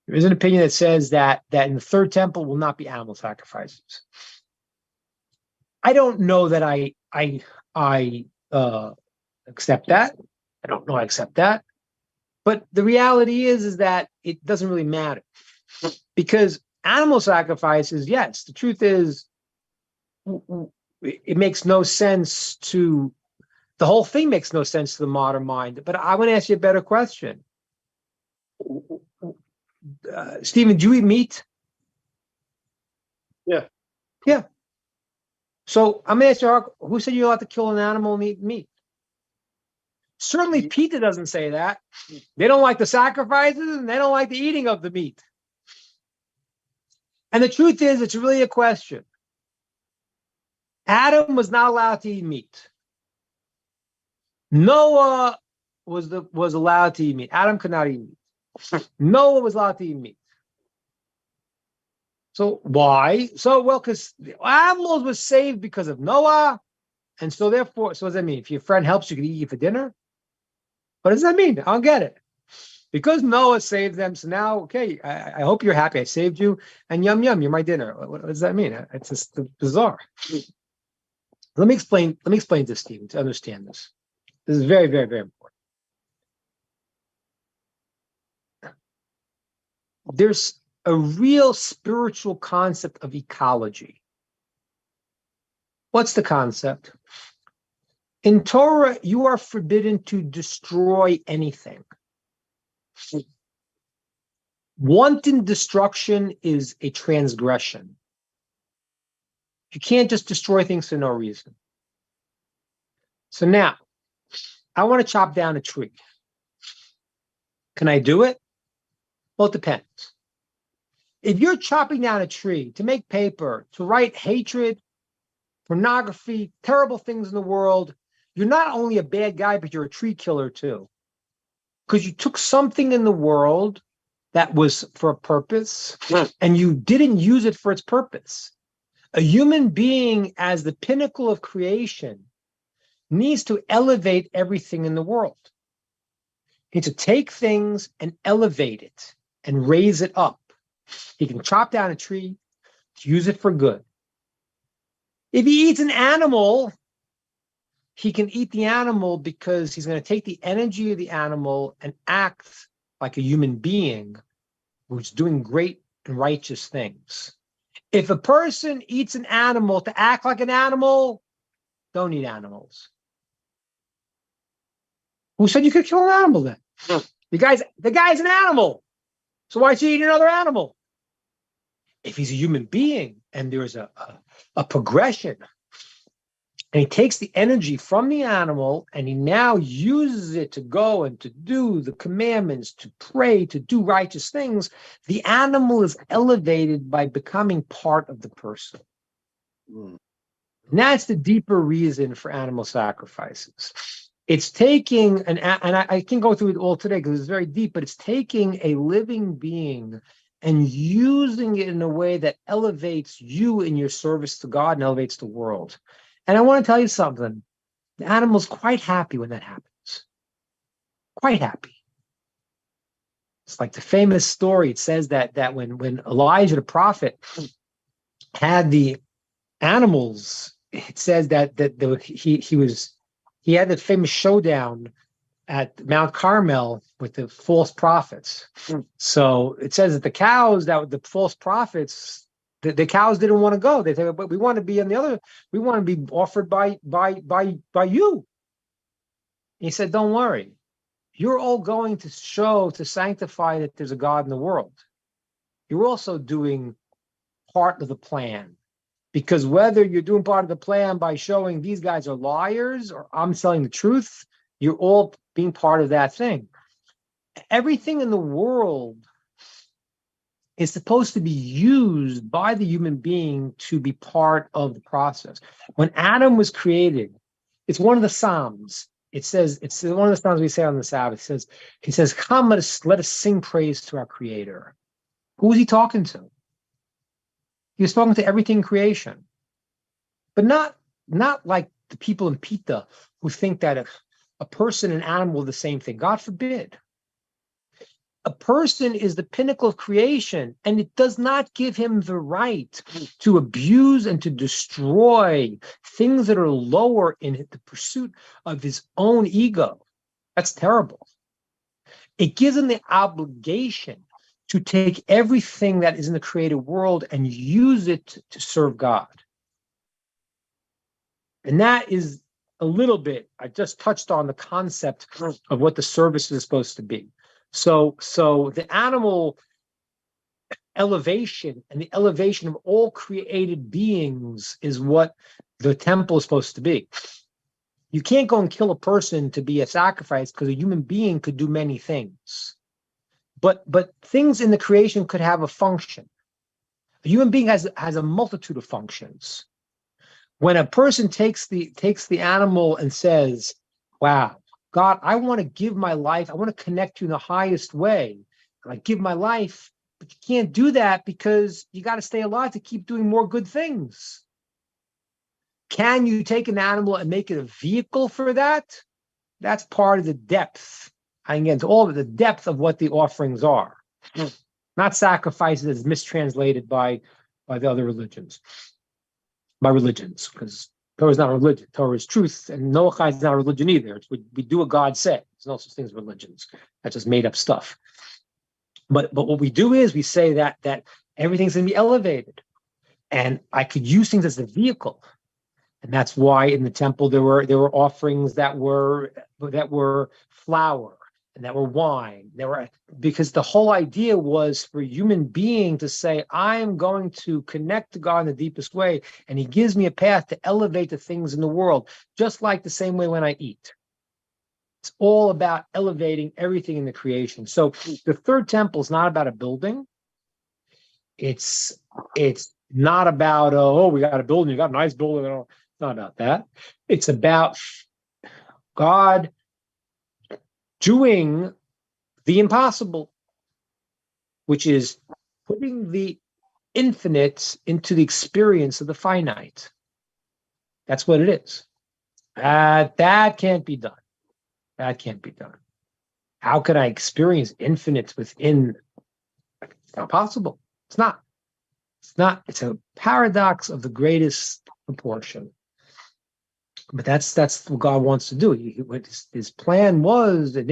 There is an opinion that says that in the third temple will not be animal sacrifices. I don't know that I accept that. I don't know I accept that. But the reality is that it doesn't really matter. Because animal sacrifices, yes, the truth is it makes no sense to the whole thing makes no sense to the modern mind. But I want to ask you a better question. Stephen, do you eat meat? Yeah. Yeah. So I'm going to ask you, who said you're allowed to kill an animal and eat meat? Certainly PETA doesn't say that. They don't like the sacrifices and they don't like the eating of the meat. And the truth is, it's really a question. Adam was not allowed to eat meat. Noah was allowed to eat meat. Adam could not eat meat. Noah was allowed to eat meat. So why? So, well, because the animals were saved because of Noah. And so therefore, so what does that mean? If your friend helps you, can eat you for dinner? What does that mean? I don't get it. Because Noah saved them, so now, okay, I hope you're happy. I saved you, and yum, yum, you're my dinner. What does that mean? It's just bizarre. Let me explain this, Stephen, to understand this. This is very, very, very important. There's a real spiritual concept of ecology. What's the concept? In Torah, you are forbidden to destroy anything. Wanton destruction is a transgression. You can't just destroy things for no reason. So now, I want to chop down a tree. Can I do it? Well, it depends. If you're chopping down a tree to make paper, to write hatred, pornography, terrible things in the world, you're not only a bad guy, but you're a tree killer too. Because you took something in the world that was for a purpose, and you didn't use it for its purpose. A human being, as the pinnacle of creation, needs to elevate everything in the world. He needs to take things and elevate it and raise it up. He can chop down a tree, use it for good. If he eats an animal, he can eat the animal because he's going to take the energy of the animal and act like a human being who's doing great and righteous things. If a person eats an animal to act like an animal, don't eat animals. Who said you could kill an animal then? The guy's an animal. So why should you eat another animal? if he's a human being and there's a progression, and he takes the energy from the animal and he now uses it to go and to do the commandments, to pray, to do righteous things, the animal is elevated by becoming part of the person. Mm. And that's the deeper reason for animal sacrifices. It's taking, and I can't go through it all today because it's very deep, but it's taking a living being and using it in a way that elevates you in your service to God and elevates the world. And I want to tell you something. The animal's quite happy when that happens. Quite happy. It's like the famous story. It says that when Elijah the prophet had the animals, it says that he had the famous showdown at Mount Carmel with the false prophets. So it says that the cows, that were the false prophets, the cows didn't want to go. They said, but we want to be on the other, we want to be offered by you. And he said, don't worry. You're all going to show, to sanctify that there's a God in the world. You're also doing part of the plan. Because whether you're doing part of the plan by showing these guys are liars or I'm telling the truth, you're all being part of that thing. Everything in the world is supposed to be used by the human being to be part of the process. When Adam was created, it's one of the Psalms. It says, it's one of the Psalms we say on the Sabbath. He says, come, let us sing praise to our Creator. Who was he talking to? He was talking to everything in creation. But not like the people in Pita who think that a person and animal are the same thing. God forbid. A person is the pinnacle of creation, and it does not give him the right to abuse and to destroy things that are lower in the pursuit of his own ego. That's terrible. It gives him the obligation to take everything that is in the created world and use it to serve God. And that is a little bit, I just touched on the concept of what the service is supposed to be. So the animal elevation and the elevation of all created beings is what the temple is supposed to be. You can't go and kill a person to be a sacrifice because a human being could do many things. But things in the creation could have a function. A human being has a multitude of functions. When a person takes the animal and says, wow, God, I want to give my life. I want to connect you in the highest way. And I give my life, but you can't do that because you got to stay alive to keep doing more good things. Can you take an animal and make it a vehicle for that? That's part of the depth. And again, it's all of the depth of what the offerings are. Not sacrifices as mistranslated by the other religions. By religions, because Torah is not religion. Torah is truth, and Noachai is not a religion either. It's we do what God said. There's no such thing as religions. That's just made up stuff. But what we do is we say that everything's going to be elevated, and I could use things as a vehicle, and that's why in the temple there were offerings that were flour and that were wine. Because the whole idea was for a human being to say, I am going to connect to God in the deepest way, and he gives me a path to elevate the things in the world, just like the same way when I eat. It's all about elevating everything in the creation. So the third temple is not about a building. It's not about, we got a building, you got a nice building. It's not about that. It's about God doing the impossible, which is putting the infinite into the experience of the finite. That's what it is. That can't be done. That can't be done. How can I experience infinite within? It's not possible. It's not. It's not. It's a paradox of the greatest proportion. But that's what God wants to do. What his plan was and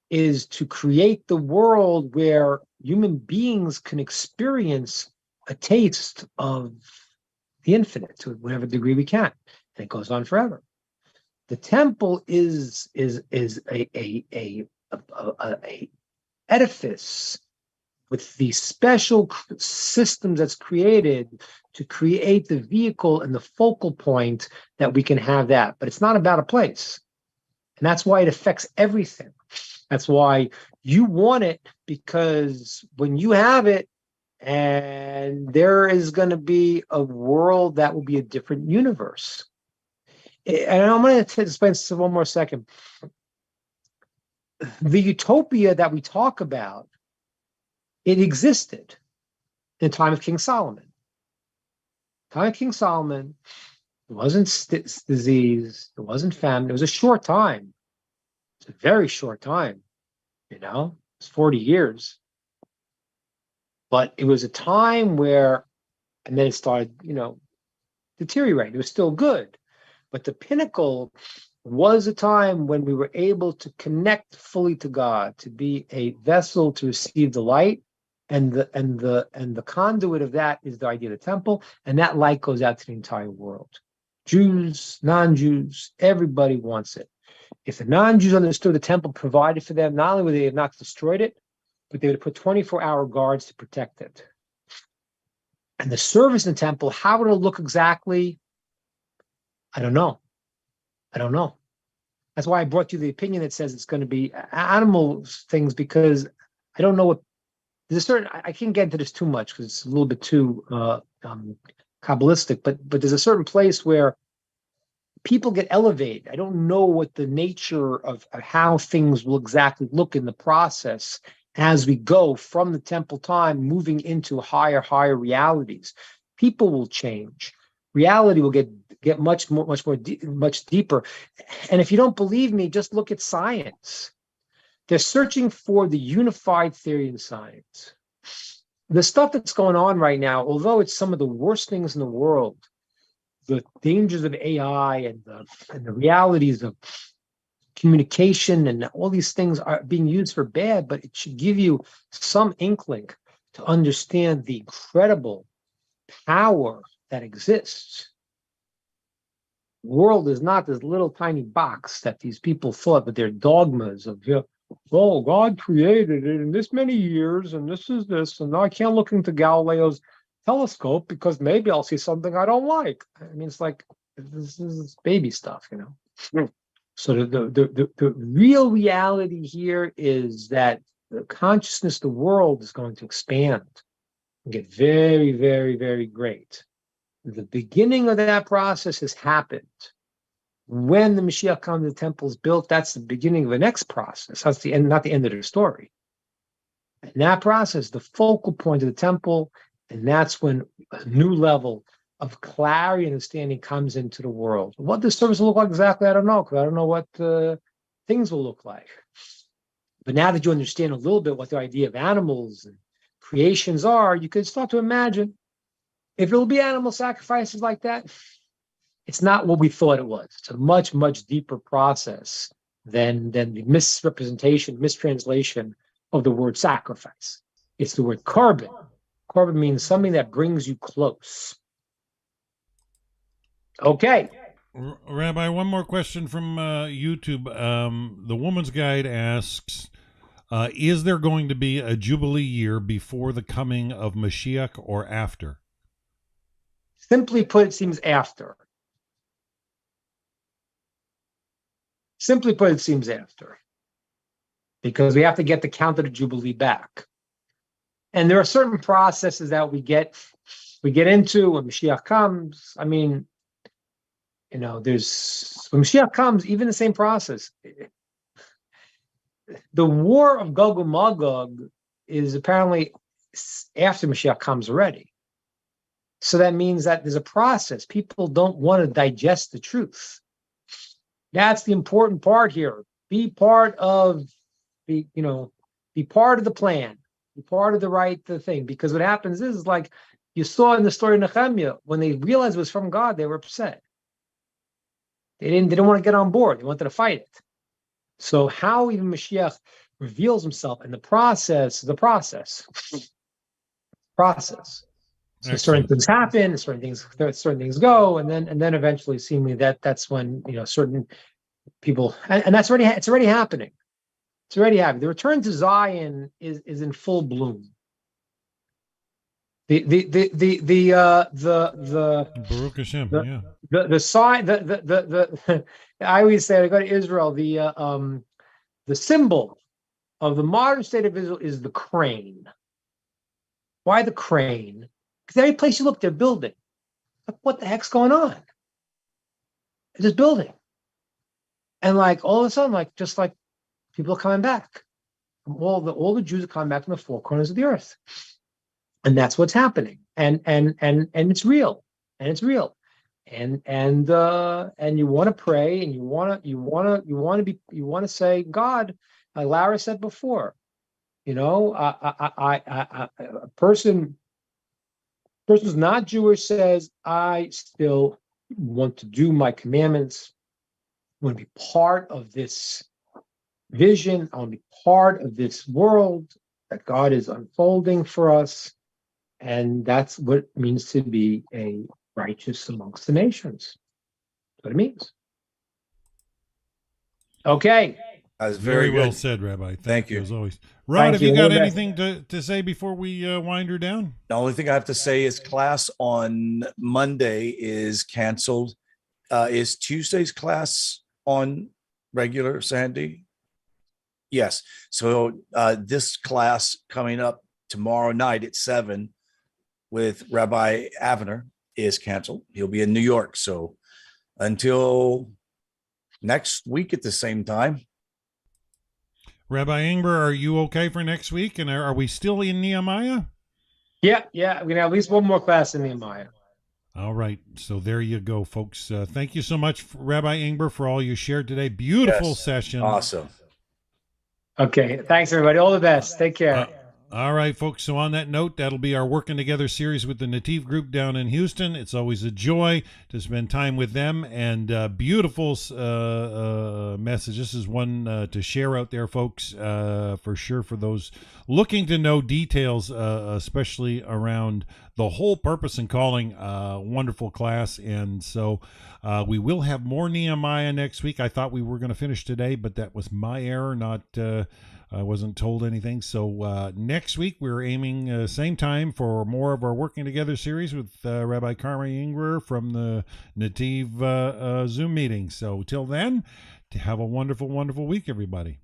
is to create the world where human beings can experience a taste of the infinite to whatever degree we can. And it goes on forever. The temple is a edifice with the special systems that's created to create the vehicle and the focal point that we can have that. But it's not about a place. And that's why it affects everything. That's why you want it, because when you have it, and there is going to be a world that will be a different universe. And I'm going to explain this one more second. The utopia that we talk about, it existed in the time of King Solomon. Time of King Solomon, it wasn't disease, it wasn't famine, it was a short time. It's a very short time, it's 40 years. But it was a time where, and then it started, deteriorating. It was still good. But the pinnacle was a time when we were able to connect fully to God, to be a vessel to receive the light. And the conduit of that is the idea of the temple, and that light goes out to the entire world. Jews, non-Jews, everybody wants it. If the non-Jews understood the temple provided for them, not only would they have not destroyed it, but they would put 24-hour guards to protect it. And the service in the temple, how would it look exactly? I don't know. That's why I brought you the opinion that says it's going to be animal things, because I don't know what. There's a certain, I can't get into this too much because it's a little bit too Kabbalistic, but there's a certain place where people get elevated. I don't know what the nature of how things will exactly look in the process as we go from the temple time, moving into higher realities. People will change. Reality will get much deeper. And if you don't believe me, just look at science. They're searching for the unified theory in science. The stuff that's going on right now, although it's some of the worst things in the world, the dangers of AI and the realities of communication and all these things are being used for bad, but it should give you some inkling to understand the incredible power that exists. The world is not this little tiny box that these people thought, but they're dogmas of, God created it in this many years, and this is this, and now I can't look into Galileo's telescope because maybe I'll see something I don't like. I mean, it's like, this is baby stuff, So the real reality here is that the consciousness of the world is going to expand and get very, very, very great. The beginning of that process has happened. When the Mashiach comes, the temple is built, that's the beginning of the next process. That's the end, not the end of the story. And that process, the focal point of the temple, and that's when a new level of clarity and understanding comes into the world. What the service will look like exactly, I don't know, because I don't know what things will look like. But now that you understand a little bit what the idea of animals and creations are, you can start to imagine if it will be animal sacrifices like that. It's not what we thought it was. It's a much, much deeper process than the mistranslation of the word sacrifice. It's the word carbon. Carbon means something that brings you close. Okay. Rabbi, one more question from YouTube. The Woman's Guide asks, is there going to be a Jubilee year before the coming of Mashiach or after? Simply put, it seems after. Simply put, it seems after. Because we have to get the count of the Jubilee back. And there are certain processes that we get into when Mashiach comes. I mean, there's, when Mashiach comes, even the same process. The war of Gog and Magog is apparently after Mashiach comes already. So that means that there's a process. People don't want to digest the truth. That's the important part here. Be part of be part of the plan. Be part of the thing. Because what happens is like you saw in the story of Nehemiah, when they realized it was from God, they were upset. They didn't want to get on board. They wanted to fight it. So how even Mashiach reveals himself in the process. So certain things happen, certain things go, and then eventually, seemingly that's when certain people, and it's already happening. It's already happening. The return to Zion is in full bloom. Baruch Hashem. the Yeah. the sign the I always say, when I go to Israel, the symbol of the modern state of Israel is the crane. Why the crane? Because every place you look, they're building. Like, what the heck's going on? It's just building. And like all of a sudden, like just like people are coming back. All the Jews are coming back from the four corners of the earth. And that's what's happening. And it's real. And it's real. And you want to pray, and you want to say, God, like Lara said before, a person who's not Jewish says, I still want to do my commandments. I want to be part of this vision. I want to be part of this world that God is unfolding for us. And that's what it means to be a righteous amongst the nations. That's what it means. Okay. That was Very very well good. said, Rabbi. Thank you. As always. Rod, Thank have you you. got All the best. anything to say before we wind her down? The only thing I have to say is class on Monday is canceled. Is Tuesday's class on regular, Sandy? Yes. So this class coming up tomorrow night at 7 with Rabbi Avner is canceled. He'll be in New York. So until next week at the same time. Rabbi Ingber, are you okay for next week? And are we still in Nehemiah? Yeah. We're going to have at least one more class in Nehemiah. All right. So there you go, folks. Thank you so much, Rabbi Ingber, for all you shared today. Beautiful session. Awesome. Okay. Thanks, everybody. All the best. Take care. All right, folks. So on that note, that'll be our Working Together series with the Netiv group down in Houston. It's always a joy to spend time with them, and beautiful message. This is one to share out there, folks, for sure, for those looking to know details, especially around the whole purpose and calling. Wonderful class. And so we will have more Nehemiah next week. I thought we were going to finish today, but that was my error, not I wasn't told anything. So next week we're aiming same time for more of our Working Together series with Rabbi Karmi Ingber from the Netiv Zoom meeting. So till then, to have a wonderful, wonderful week, everybody.